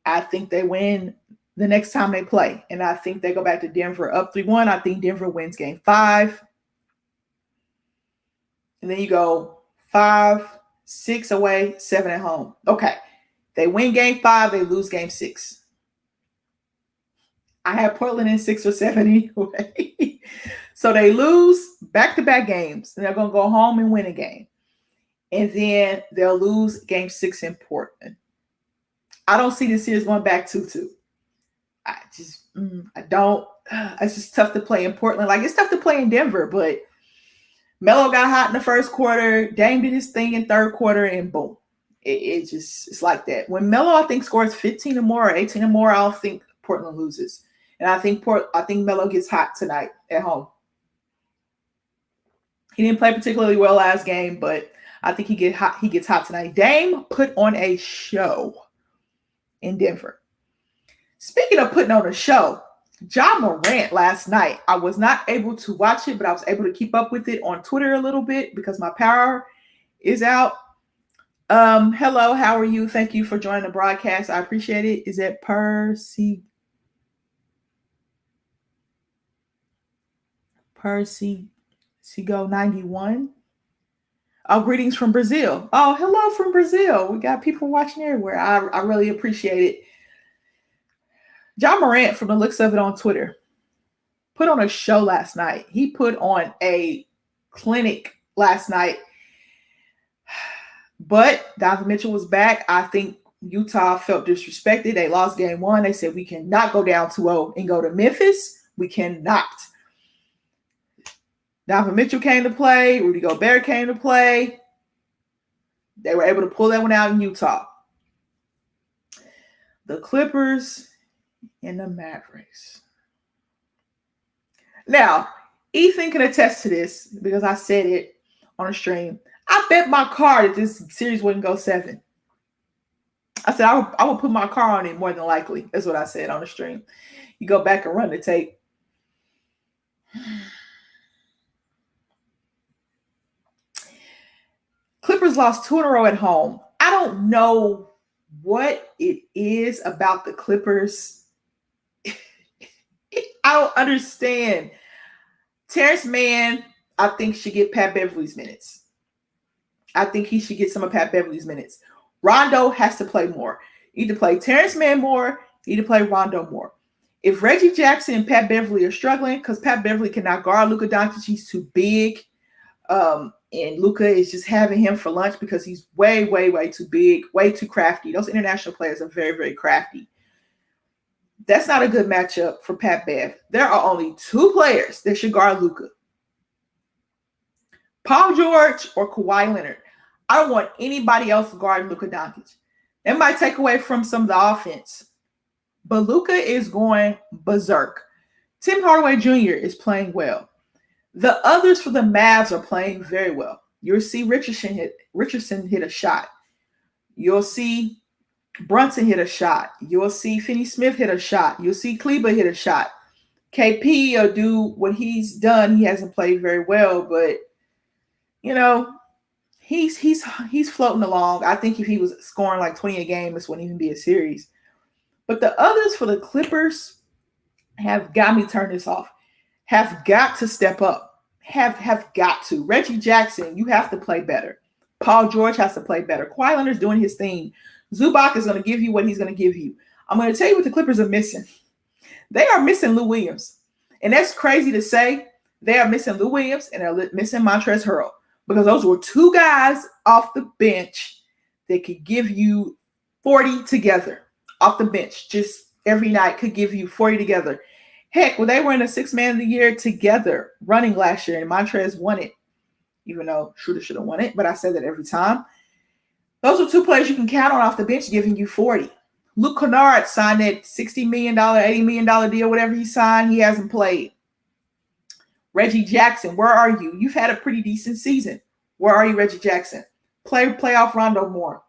I think they win the next time they play. And I think they go back to Denver up 3-1. I think Denver wins game 5. And then you go 5, 6 away, 7 at home. Okay. They win game 5, they lose game 6. I have Portland in 6 or 7 anyway. So they lose back-to-back games. And they're going to go home and win a game. and then they'll lose game 6 in Portland. I don't see the series going back 2-2. I don't. It's just tough to play in Portland. Like, it's tough to play in Denver, but Melo got hot in the first quarter. Dame did his thing in third quarter, and boom. It's like that. When Melo, I think, scores 15 or more or 18 or more, I don't think Portland loses. And I think Melo gets hot tonight at home. He didn't play particularly well last game, but I think he gets hot tonight. Dame put on a show in Denver. Speaking of putting on a show, Ja Morant last night, I was not able to watch it, but I was able to keep up with it on Twitter a little bit because my power is out. Hello, how are you? Thank you for joining the broadcast. I appreciate it. Is it Percy Go 91? Oh, greetings from Brazil. Oh, hello from Brazil. We got people watching everywhere. I really appreciate it. Ja Morant, from the looks of it on Twitter, put on a show last night. He put on a clinic last night. But Donovan Mitchell was back. I think Utah felt disrespected. They lost game 1. They said, we cannot go down 2-0 and go to Memphis. We cannot. Donovan Mitchell came to play. Rudy Gobert came to play. They were able to pull that one out in Utah. The Clippers and the Mavericks. Now, Ethan can attest to this because I said it on a stream. I bet my car that this series wouldn't go 7. I said I would put my car on it more than likely. That's what I said on the stream. You go back and run the tape. Clippers lost 2 in a row at home. I don't know what it is about the Clippers. I don't understand. Terrence Mann, I think, should get Pat Beverly's minutes. I think he should get some of Pat Beverly's minutes. Rondo has to play more. Either play Terrence Mann more, either play Rondo more. If Reggie Jackson and Pat Beverly are struggling, because Pat Beverly cannot guard Luka Doncic, he's too big. And Luka is just having him for lunch because he's way, way, way too big, way too crafty. Those international players are very, very crafty. That's not a good matchup for Pat Bev. There are only 2 players that should guard Luka. Paul George or Kawhi Leonard. I don't want anybody else guarding Luka Doncic. That might take away from some of the offense. But Luka is going berserk. Tim Hardaway Jr. is playing well. The others for the Mavs are playing very well. You'll see Richardson hit a shot. You'll see Brunson hit a shot. You'll see Finney-Smith hit a shot. You'll see Kleber hit a shot. KP will do what he's done. He hasn't played very well, but you know, he's floating along. I think if he was scoring like 20 a game, this wouldn't even be a series. But the others for the Clippers have got me turn this off. Have got to step up. Have got to. Reggie Jackson, you have to play better. Paul George has to play better. Kawhi Leonard's doing his thing. Zubac is going to give you what he's going to give you. I'm going to tell you what the Clippers are missing. They are missing Lou Williams. And that's crazy to say. They are missing Lou Williams and they're missing Montrezl Harrell. Because those were 2 guys off the bench that could give you 40 together. Off the bench. Just every night could give you 40 together. Heck, when they were in a 6th man of the year together running last year and Montrezl won it, even though Schroeder should have won it, but I said that every time. Those are 2 players you can count on off the bench giving you 40. Luke Kennard signed that $60 million, $80 million deal, whatever he signed. He hasn't played. Reggie Jackson, where are you? You've had a pretty decent season. Where are you, Reggie Jackson? Play off Rondo more.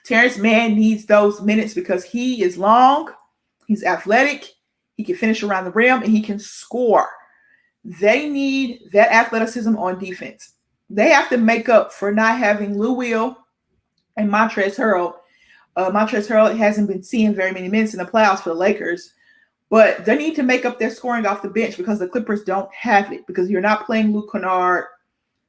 Terrence Mann needs those minutes because he is long. He's athletic. He can finish around the rim, and he can score. They need that athleticism on defense. They have to make up for not having Lou Will and Montrezl Harrell. Montrezl Harrell hasn't been seeing very many minutes in the playoffs for the Lakers, but they need to make up their scoring off the bench because the Clippers don't have it because you're not playing Luke Kennard.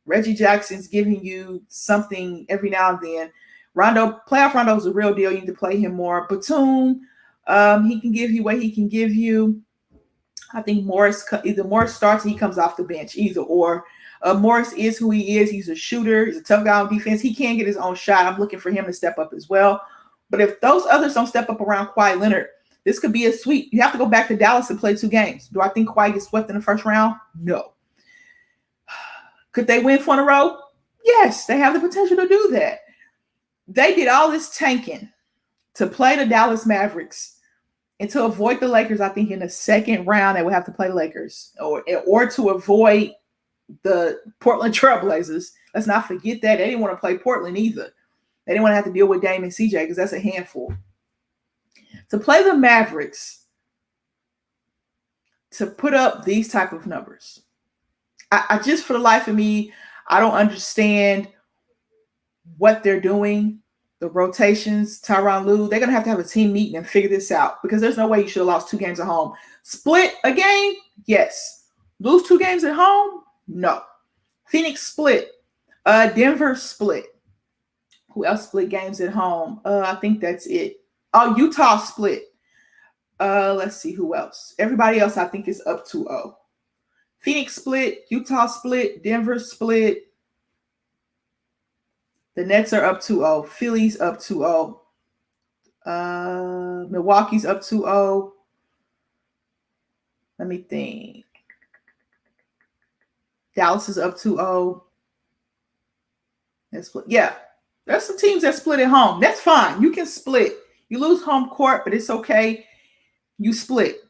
Reggie Jackson's giving you something every now and then. Playoff Rondo is a real deal. You need to play him more. Batum, he can give you what he can give you. I think either Morris starts and he comes off the bench, either or. Morris is who he is. He's a shooter. He's a tough guy on defense. He can get his own shot. I'm looking for him to step up as well. But if those others don't step up around Kawhi Leonard, this could be a sweep. You have to go back to Dallas and play 2 games. Do I think Kawhi gets swept in the first round? No. Could they win 4 in a row? Yes, they have the potential to do that. They did all this tanking to play the Dallas Mavericks and to avoid the Lakers. I think in the second round, they would have to play the Lakers or to avoid the Portland Trailblazers. Let's not forget that. They didn't want to play Portland either. They didn't want to have to deal with Dame and CJ because that's a handful. To play the Mavericks, to put up these type of numbers, I just, for the life of me, I don't understand what they're doing. The rotations, Tyronn Lue, they're going to have a team meeting and figure this out because there's no way you should have lost 2 games at home. Split a game? Yes. Lose 2 games at home? No. Phoenix split. Denver split. Who else split games at home? I think that's it. Oh, Utah split. Let's see who else. Everybody else I think is up 2-0. Phoenix split. Utah split. Denver split. The Nets are up 2-0. Philly's up 2-0. Milwaukee's up 2-0. Let me think. Dallas is up 2-0. Yeah, there's some teams that split at home. That's fine. You can split. You lose home court, but it's okay. You split.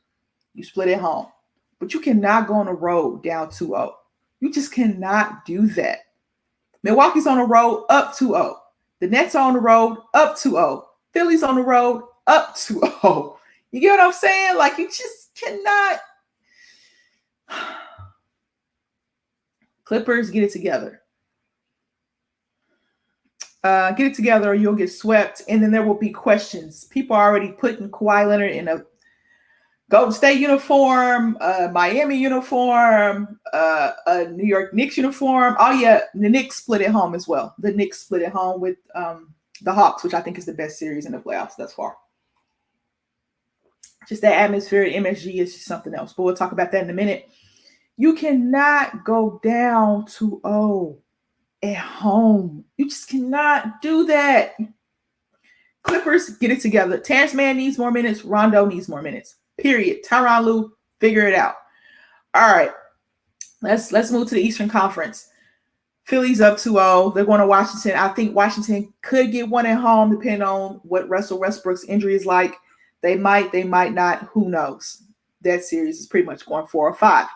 You split at home. But you cannot go on the road down 2-0. You just cannot do that. Milwaukee's on the road, up 2-0. The Nets are on the road, up 2-0. Philly's on the road, up 2-0. You get what I'm saying? Like, you just cannot. Clippers, get it together. Get it together or you'll get swept. And then there will be questions. People are already putting Kawhi Leonard in a Golden State uniform, Miami uniform, a New York Knicks uniform. Oh, yeah, the Knicks split at home as well. The Knicks split at home with the Hawks, which I think is the best series in the playoffs thus far. Just that atmosphere at MSG is just something else. But we'll talk about that in a minute. You cannot go down 2-0 at home. You just cannot do that. Clippers, get it together. Terrence Mann needs more minutes. Rondo needs more minutes. Period. Tyronn Lue, figure it out. All right. Let's move to the Eastern Conference. Philly's up 2-0. They're going to Washington. I think Washington could get 1 at home, depending on what Russell Westbrook's injury is like. They might not. Who knows? That series is pretty much going 4 or 5.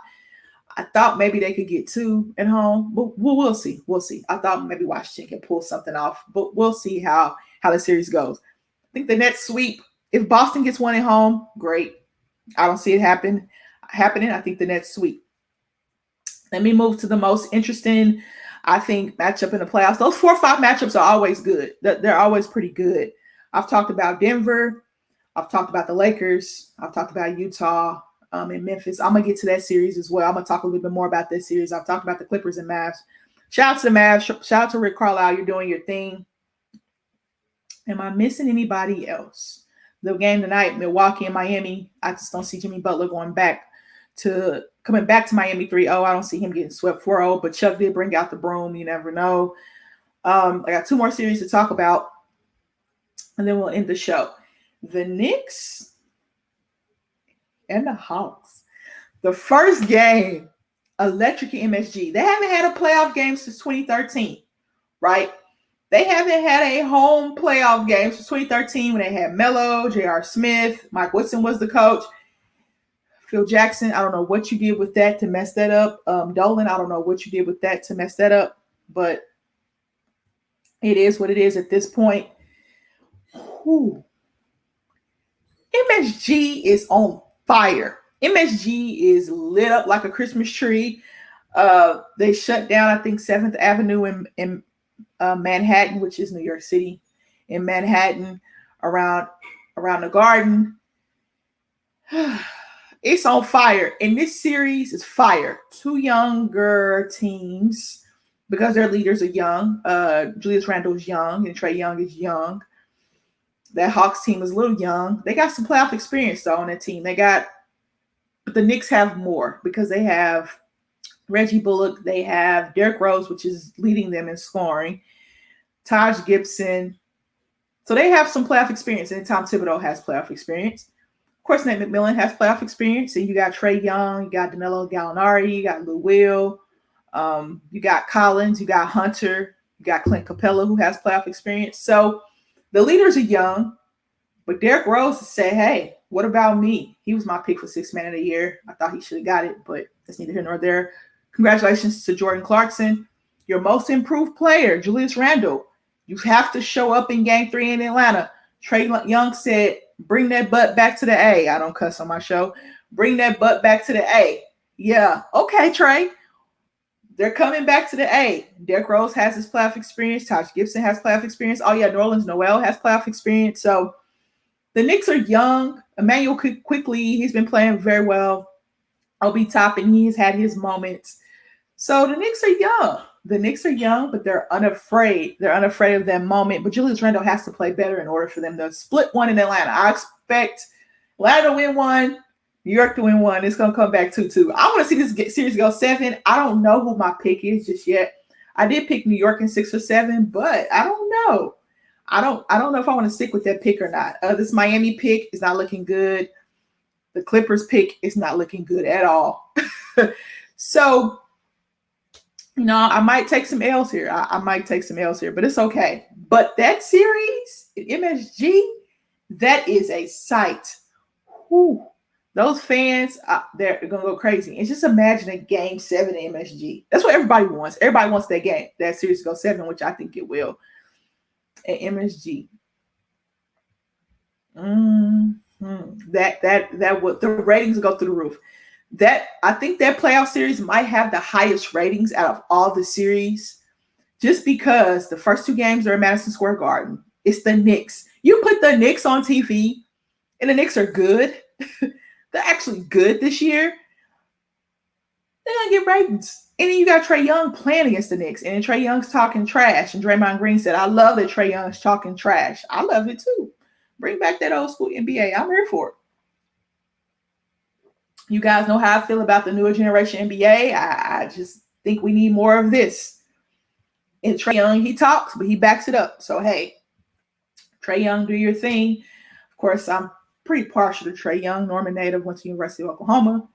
I thought maybe they could get 2 at home, but we'll see. We'll see. I thought maybe Washington can pull something off, but we'll see how the series goes. I think the Nets sweep. If Boston gets 1 at home, great. I don't see it happening. I think the Nets sweep. Let me move to the most interesting, I think, matchup in the playoffs. Those 4 or 5 matchups are always good. They're always pretty good. I've talked about Denver. I've talked about the Lakers. I've talked about Utah and Memphis. I'm going to get to that series as well. I'm going to talk a little bit more about this series. I've talked about the Clippers and Mavs. Shout out to the Mavs. Shout out to Rick Carlisle. You're doing your thing. Am I missing anybody else? The game tonight, Milwaukee and Miami. I just don't see Jimmy Butler coming back to Miami 3-0. I don't see him getting swept 4-0, but Chuck did bring out the broom. You never know. I got 2 more series to talk about, and then we'll end the show. The Knicks and the Hawks. The first game, electric MSG. They haven't had a playoff game since 2013, right? They haven't had a home playoff game since 2013 when they had Melo, J.R. Smith, Mike Woodson was the coach. Phil Jackson, I don't know what you did with that to mess that up. Dolan, I don't know what you did with that to mess that up, but it is what it is at this point. Whew. MSG is on fire. MSG is lit up like a Christmas tree. They shut down, I think, 7th Avenue in Manhattan, which is New York City, in Manhattan, around the Garden. It's on fire. And this series is fire. 2 younger teams, because their leaders are young. Julius Randle is young, and Trae Young is young. That Hawks team is a little young. They got some playoff experience, though, on that team. But the Knicks have more because they have Reggie Bullock. They have Derrick Rose, which is leading them in scoring. Taj Gibson. So they have some playoff experience, and Tom Thibodeau has playoff experience. Of course, Nate McMillan has playoff experience, and you got Trae Young, you got Danilo Gallinari, you got Lou Will, you got Collins, you got Hunter, you got Clint Capella, who has playoff experience. So the leaders are young, but Derrick Rose said, hey, what about me? He was my pick for Sixth Man of the Year. I thought he should have got it, but that's neither here nor there. Congratulations to Jordan Clarkson, your most improved player, Julius Randle. You have to show up in Game 3 in Atlanta. Trae Young said, bring that butt back to the A. I don't cuss on my show. Bring that butt back to the A. Yeah, okay, Trae. They're coming back to the A. Derrick Rose has his playoff experience. Taj Gibson has playoff experience. Oh, yeah, Nerlens Noel has playoff experience. So the Knicks are young. Emmanuel Quickly, he's been playing very well. Obi Toppin, he has had his moments. So the Knicks are young. The Knicks are young, but they're unafraid. They're unafraid of that moment. But Julius Randle has to play better in order for them to split one in Atlanta. I expect Atlanta to win one, New York to win one. It's going to come back 2-2. I want to see this series go 7. I don't know who my pick is just yet. I did pick New York in 6 or 7, but I don't know. I don't know if I want to stick with that pick or not. This Miami pick is not looking good. The Clippers pick is not looking good at all. So, I might take some L's here. I might take some L's here, but it's okay. But that series, MSG, that is a sight. Whew. Those fans, they're going to go crazy. And just imagine a Game 7 in MSG. That's what everybody wants. Everybody wants that series to go 7, which I think it will at MSG. That would, the ratings will go through the roof. I think that playoff series might have the highest ratings out of all the series, just because the first 2 games are at Madison Square Garden. It's the Knicks. You put the Knicks on TV, and the Knicks are good. They're actually good this year. They're going to get ratings. And then you got Trae Young playing against the Knicks, and then Trae Young's talking trash. And Draymond Green said, I love that Trae Young's talking trash. I love it too. Bring back that old school NBA. I'm here for it. You guys know how I feel about the newer generation NBA. I just think we need more of this. And Trae Young, he talks, but he backs it up. So, hey, Trae Young, do your thing. Of course, I'm pretty partial to Trae Young. Norman native, went to the University of Oklahoma.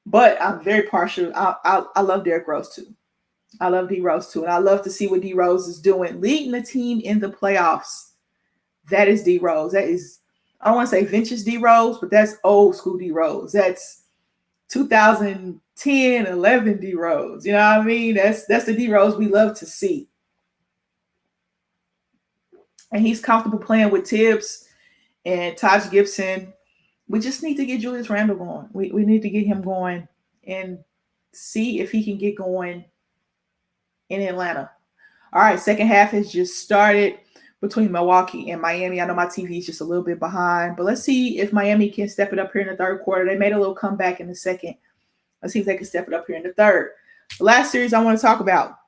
But I'm very partial. I love Derrick Rose, too. I love D Rose, too. And I love to see what D Rose is doing, leading the team in the playoffs. That is D Rose. That is, I don't want to say vintage D Rose, but that's old school D Rose. That's 2010, 11 D Rose. You know what I mean? That's the D Rose we love to see. And he's comfortable playing with Tibbs and Taj Gibson. We just need to get Julius Randle going. We need to get him going and see if he can get going in Atlanta. All right, second half has just started between Milwaukee and Miami. I know my TV is just a little bit behind, but let's see if Miami can step it up here in the third quarter. They made a little comeback in the second. Let's see if they can step it up here in the third. The last series I want to talk about,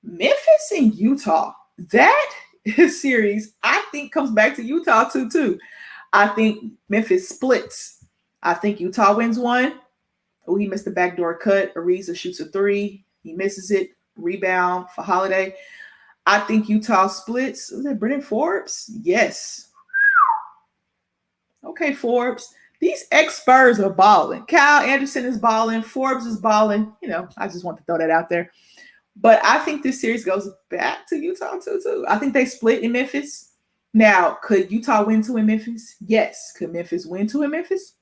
Memphis and Utah. That series, I think, comes back to Utah too. I think Memphis splits. I think Utah wins one. Oh, he missed the backdoor cut. Ariza shoots a 3. He misses it. Rebound for Holiday. I think Utah splits. Was it Brennan Forbes? Yes. Okay, Forbes. These ex-Spurs are balling. Kyle Anderson is balling. Forbes is balling. I just want to throw that out there. But I think this series goes back to Utah too. I think they split in Memphis. Now, could Utah win 2 in Memphis? Yes. Could Memphis win 2 in Memphis?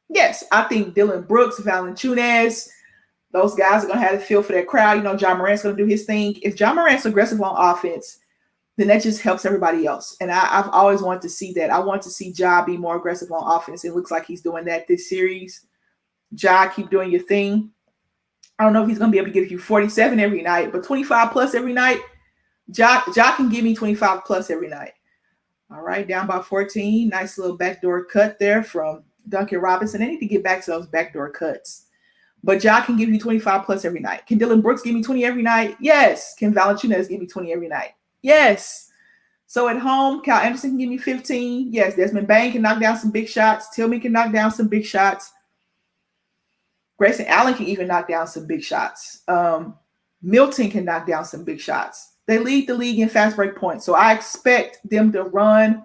Yes. I think Dylan Brooks, Valanciunas, those guys are going to have to feel for that crowd. Ja Morant's going to do his thing. If Ja Morant's aggressive on offense, then that just helps everybody else. And I've always wanted to see that. I want to see Ja be more aggressive on offense. It looks like he's doing that this series. Ja, keep doing your thing. I don't know if he's going to be able to give you 47 every night, but 25 plus every night, Ja can give me 25 plus every night. All right, down by 14. Nice little backdoor cut there from Duncan Robinson. They need to get back to those backdoor cuts. But Ja can give you 25 plus every night. Can Dylan Brooks give me 20 every night? Yes. Can Valanciunas give me 20 every night? Yes. So at home, Kyle Anderson can give me 15. Yes. Desmond Bane can knock down some big shots. Tillman can knock down some big shots. Grayson Allen can even knock down some big shots. Milton can knock down some big shots. They lead the league in fast break points. So I expect them to run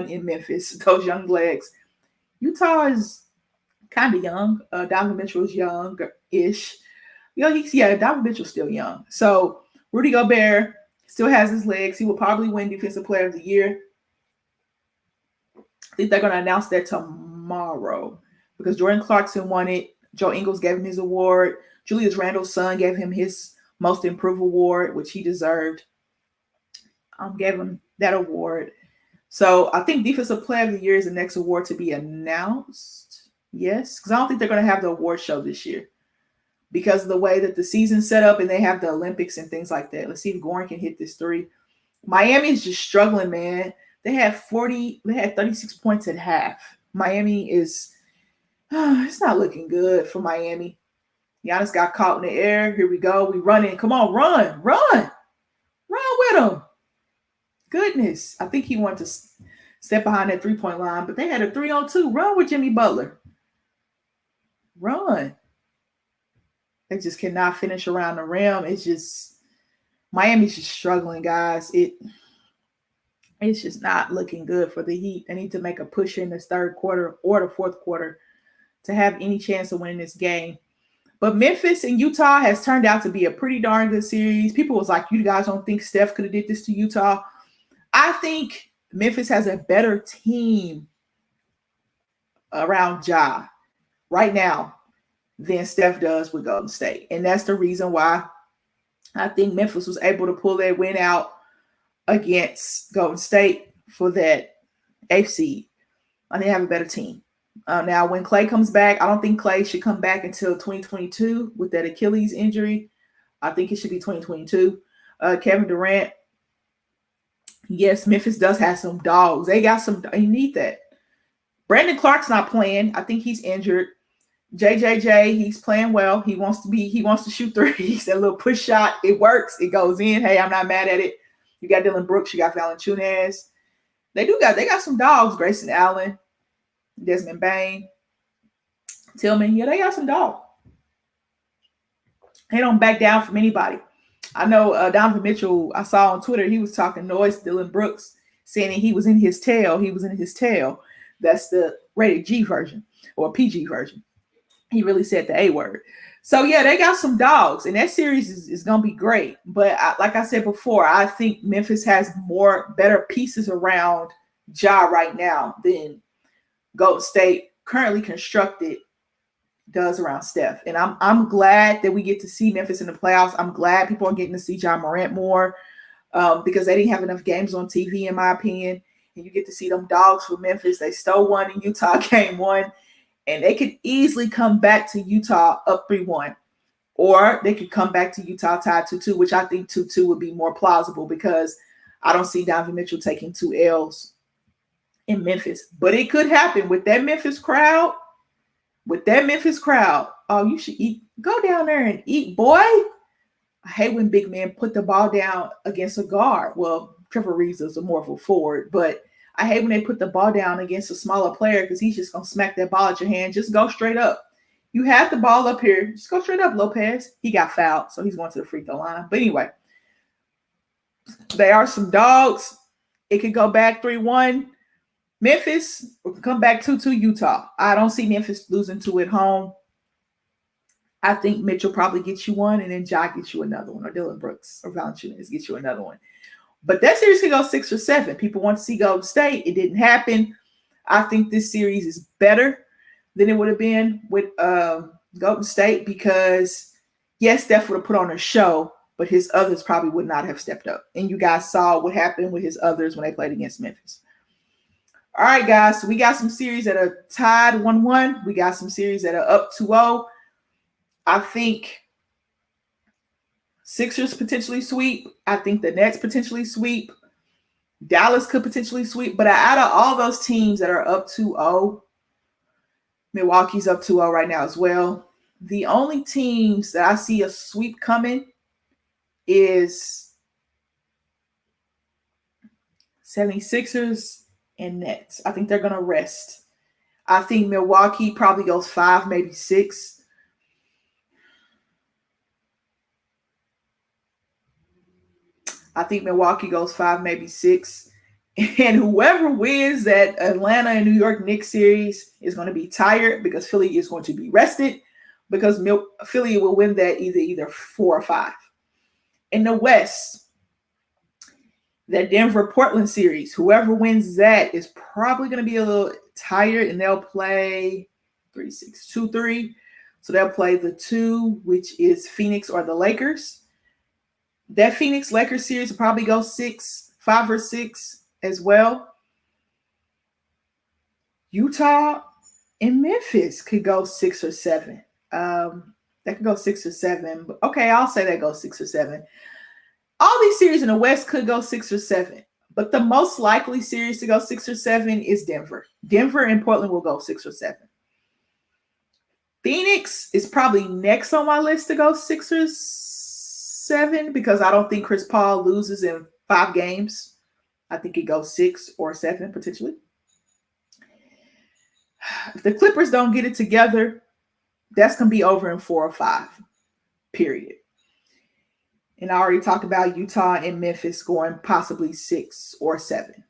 in Memphis, those young legs. Utah is kind of young. Donovan Mitchell is young-ish. Donovan Mitchell's still young. So Rudy Gobert still has his legs. He will probably win Defensive Player of the Year. I think they're going to announce that tomorrow because Jordan Clarkson won it. Joe Ingles gave him his award. Julius Randle's son gave him his Most Improved Award, which he deserved. Gave him that award. So I think Defensive Player of the Year is the next award to be announced. Yes, because I don't think they're going to have the award show this year because of the way that the season's set up and they have the Olympics and things like that. Let's see if Goran can hit this three. Miami is just struggling, man. They had 36 points at half. Miami is, it's not looking good for Miami. Giannis got caught in the air. Here we go. We running. Come on, run with him. Goodness. I think he wanted to step behind that three-point line, but they had a 3-on-2. Run with Jimmy Butler. Run. They just cannot finish around the rim. It's just, Miami's just struggling, guys. It's just not looking good for the Heat. They need to make a push in this third quarter or the fourth quarter to have any chance of winning this game. But Memphis and Utah has turned out to be a pretty darn good series. People was like, you guys don't think Steph could have did this to Utah? I think Memphis has a better team around Ja right now than Steph does with Golden State. And that's the reason why I think Memphis was able to pull that win out against Golden State for that 8th seed. I think they have a better team. Now, when Klay comes back, I don't think Klay should come back until 2022 with that Achilles injury. I think it should be 2022. Kevin Durant, yes, Memphis does have some dogs. They got some. You need that. Brandon Clark's not playing. I think he's injured. JJJ, he's playing well. He wants to shoot threes. That little push shot, it works. It goes in. Hey, I'm not mad at it. You got Dylan Brooks. You got Valanciunas. They got some dogs. Grayson Allen, Desmond Bain, Tillman. Yeah, they got some dogs. They don't back down from anybody. I know Donovan Mitchell, I saw on Twitter, he was talking noise to Dylan Brooks, saying that he was in his tail. That's the rated G version or PG version. He really said the A word. So, yeah, they got some dogs, and that series is going to be great. But like I said before, I think Memphis has better pieces around Ja right now than Golden State currently constructed does around Steph. And I'm glad that we get to see Memphis in the playoffs. I'm glad people are getting to see Ja Morant more because they didn't have enough games on TV, in my opinion. And you get to see them dogs for Memphis. They stole one in Utah game 1. And they could easily come back to Utah up 3-1. Or they could come back to Utah tied 2-2, which I think 2-2 would be more plausible because I don't see Donovan Mitchell taking 2 L's in Memphis. But it could happen with that Memphis crowd. Oh, you should eat. Go down there and eat, boy. I hate when big men put the ball down against a guard. Well, Trevor Reeves is more of a forward, but I hate when they put the ball down against a smaller player because he's just going to smack that ball at your hand. Just go straight up. You have the ball up here. Just go straight up, Lopez. He got fouled, so he's going to the free throw line. But anyway, they are some dogs. It could go back 3-1. Memphis will come back 2-2 Utah. I don't see Memphis losing 2 at home. I think Mitchell probably gets you one, and then Ja gets you another one, or Dylan Brooks or Valanciunas gets you another one. But that series could go 6 or 7. People want to see Golden State. It didn't happen. I think this series is better than it would have been with Golden State because, yes, Steph would have put on a show, but his others probably would not have stepped up. And you guys saw what happened with his others when they played against Memphis. All right, guys. So we got some series that are tied 1-1. We got some series that are up 2-0. I think Sixers potentially sweep. I think the Nets potentially sweep. Dallas could potentially sweep. But out of all those teams that are up 2-0, Milwaukee's up 2-0 right now as well. The only teams that I see a sweep coming is 76ers and Nets. I think they're going to rest. I think Milwaukee probably goes 5, maybe 6. I think Milwaukee goes 5, maybe 6. And whoever wins that Atlanta and New York Knicks series is going to be tired because Philly is going to be rested because Philly will win that either 4 or 5. In the West, that Denver-Portland series, whoever wins that is probably going to be a little tired, and they'll play 3-6, 2-3. So they'll play the 2, which is Phoenix or the Lakers. That Phoenix-Lakers series will probably go 5 or 6 as well. Utah and Memphis could go 6 or 7. That could go 6 or 7. But okay, I'll say that goes 6 or 7. All these series in the West could go 6 or 7. But the most likely series to go 6 or 7 is Denver. Denver and Portland will go 6 or 7. Phoenix is probably next on my list to go 6 or 7 because I don't think Chris Paul loses in 5 games. I think it goes 6 or 7 potentially. If the Clippers don't get it together, that's going to be over in 4 or 5, period. And I already talked about Utah and Memphis going possibly 6 or 7.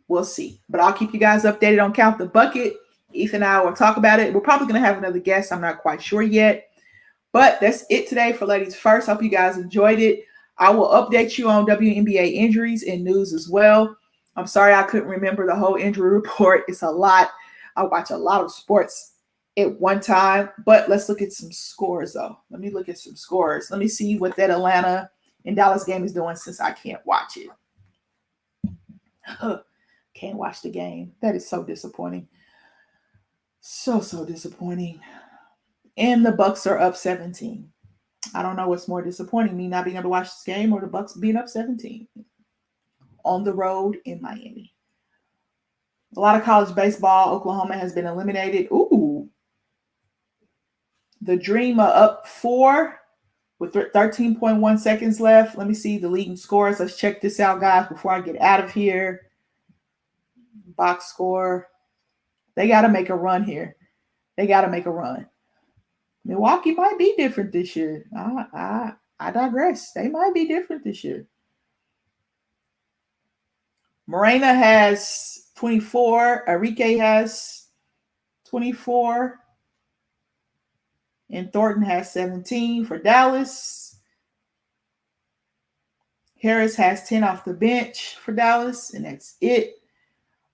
We'll see. But I'll keep you guys updated on Count the Bucket. Ethan and I will talk about it. We're probably going to have another guest. I'm not quite sure yet. But that's it today for Ladies First. Hope you guys enjoyed it. I will update you on WNBA injuries and news as well. I'm sorry I couldn't remember the whole injury report. It's a lot. I watch a lot of sports at one time. But let's look at some scores, though. Let me look at some scores. Let me see what that Atlanta and Dallas game is doing since I can't watch it. Can't watch the game. That is so disappointing. So disappointing. And the Bucks are up 17. I don't know what's more disappointing, me not being able to watch this game or the Bucks being up 17 on the road in Miami. A lot of college baseball. Oklahoma has been eliminated. Ooh. The Dream are up 4 with 13.1 seconds left. Let me see the leading scores. Let's check this out, guys, before I get out of here. Box score. They got to make a run here. They got to make a run. Milwaukee might be different this year. I digress. They might be different this year. Morena has 24. Enrique has 24. And Thornton has 17 for Dallas. Harris has 10 off the bench for Dallas, and that's it.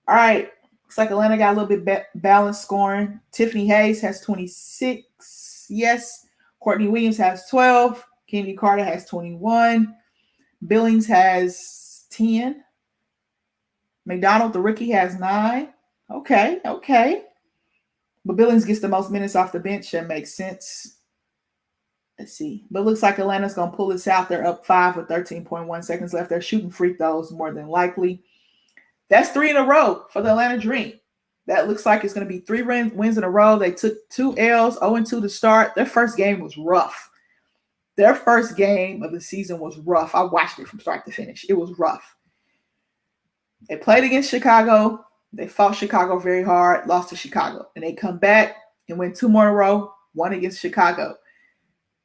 All right. Looks like Atlanta got a little bit balanced scoring. Tiffany Hayes has 26. Yes. Courtney Williams has 12. Kennedy Carter has 21. Billings has 10. McDonald, the rookie, has 9. Okay. But Billings gets the most minutes off the bench. That makes sense. Let's see. But it looks like Atlanta's going to pull this out. They're up 5 with 13.1 seconds left. They're shooting free throws more than likely. That's 3 in a row for the Atlanta Dream. That looks like it's going to be 3 wins in a row. They took 2 L's, 0-2 to start. Their first game was rough. Their first game of the season was rough. I watched it from start to finish. It was rough. They played against Chicago. They fought Chicago very hard, lost to Chicago. And they come back and win 2 more in a row, 1 against Chicago.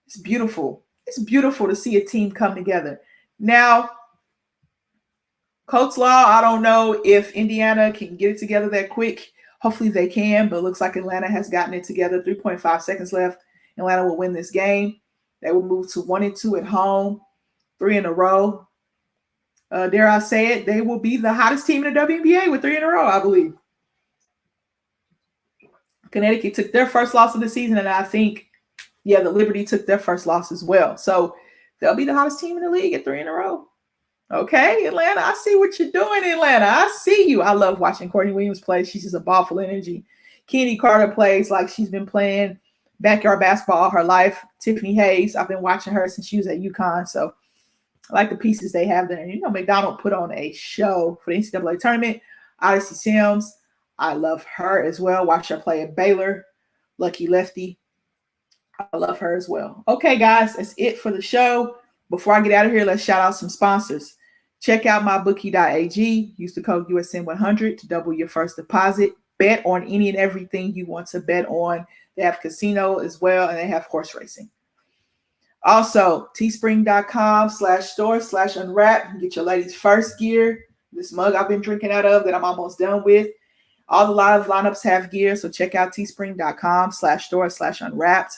It's beautiful. It's beautiful to see a team come together. Now, Coach Law, I don't know if Indiana can get it together that quick. Hopefully they can, but it looks like Atlanta has gotten it together. 3.5 seconds left. Atlanta will win this game. They will move to 1-2 at home, 3 in a row. Dare I say it, they will be the hottest team in the WNBA with 3 in a row, I believe. Connecticut took their first loss of the season, and I think, the Liberty took their first loss as well. So they'll be the hottest team in the league at 3 in a row. Okay, Atlanta, I see what you're doing, Atlanta. I see you. I love watching Courtney Williams play. She's just a ball full of energy. Kennedy Carter plays like she's been playing backyard basketball all her life. Tiffany Hayes, I've been watching her since she was at UConn, so I like the pieces they have there. McDonald put on a show for the NCAA tournament. Odyssey Sims, I love her as well. Watch her play at Baylor. Lucky lefty. I love her as well. Okay, guys, that's it for the show. Before I get out of here, let's shout out some sponsors. Check out mybookie.ag. Use the code USN100 to double your first deposit. Bet on any and everything you want to bet on. They have casino as well, and they have horse racing. Also, teespring.com/store/unwrap. Get your ladies' first gear. This mug I've been drinking out of that I'm almost done with. All the live lineups have gear, so check out teespring.com/store/unwrapped.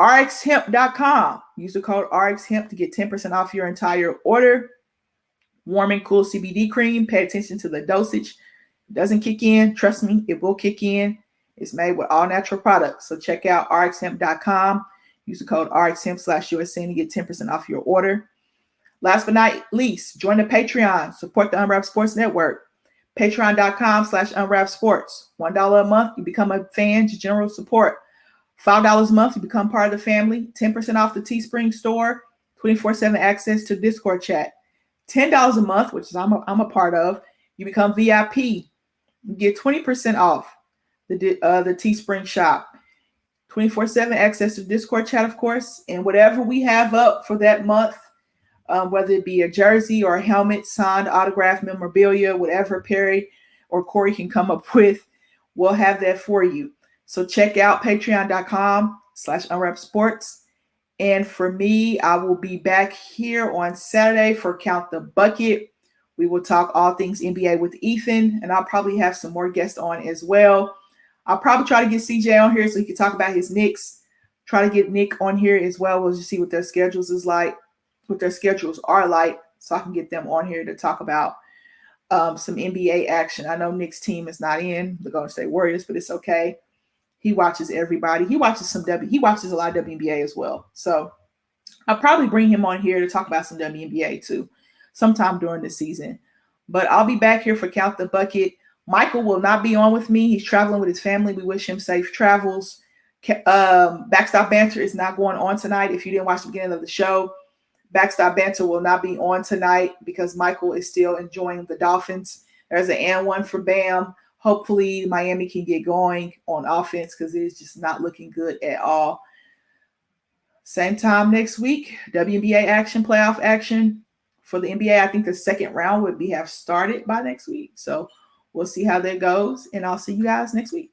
rxhemp.com. Use the code rxhemp to get 10% off your entire order. Warm and cool CBD cream. Pay attention to the dosage. It doesn't kick in. Trust me, it will kick in. It's made with all natural products. So check out rxhemp.com. Use the code rxhemp/USN to get 10% off your order. Last but not least, join the Patreon. Support the Unwrapped Sports Network. Patreon.com/unwrappedsports. $1 a month, you become a fan, just general support. $5 a month, you become part of the family. 10% off the Teespring store. 24/7 access to Discord chat. $10 a month, which is I'm a part of, you become VIP. You get 20% off the Teespring shop. 24/7 access to Discord chat, of course, and whatever we have up for that month, whether it be a jersey or a helmet, signed, autographed memorabilia, whatever Perry or Corey can come up with, we'll have that for you. So check out patreon.com/unwrappedsports. And for me, I will be back here on Saturday for Count the Bucket. We will talk all things NBA with Ethan, and I'll probably have some more guests on as well. I'll probably try to get CJ on here so he can talk about his Knicks. Try to get Nick on here as well. We'll just see what their schedules is like, what their schedules are like, so I can get them on here to talk about some NBA action. I know Nick's team is not in the Golden State Warriors, but it's okay. He watches everybody. He watches a lot of WNBA as well. So I'll probably bring him on here to talk about some WNBA too, sometime during the season. But I'll be back here for Count the Bucket. Michael will not be on with me. He's traveling with his family. We wish him safe travels. Backstop Banter is not going on tonight. If you didn't watch the beginning of the show, Backstop Banter will not be on tonight because Michael is still enjoying the Dolphins. There's an and one for Bam. Hopefully Miami can get going on offense because it is just not looking good at all. Same time next week, WNBA action, playoff action. For the NBA, I think the second round would have started by next week. So we'll see how that goes, and I'll see you guys next week.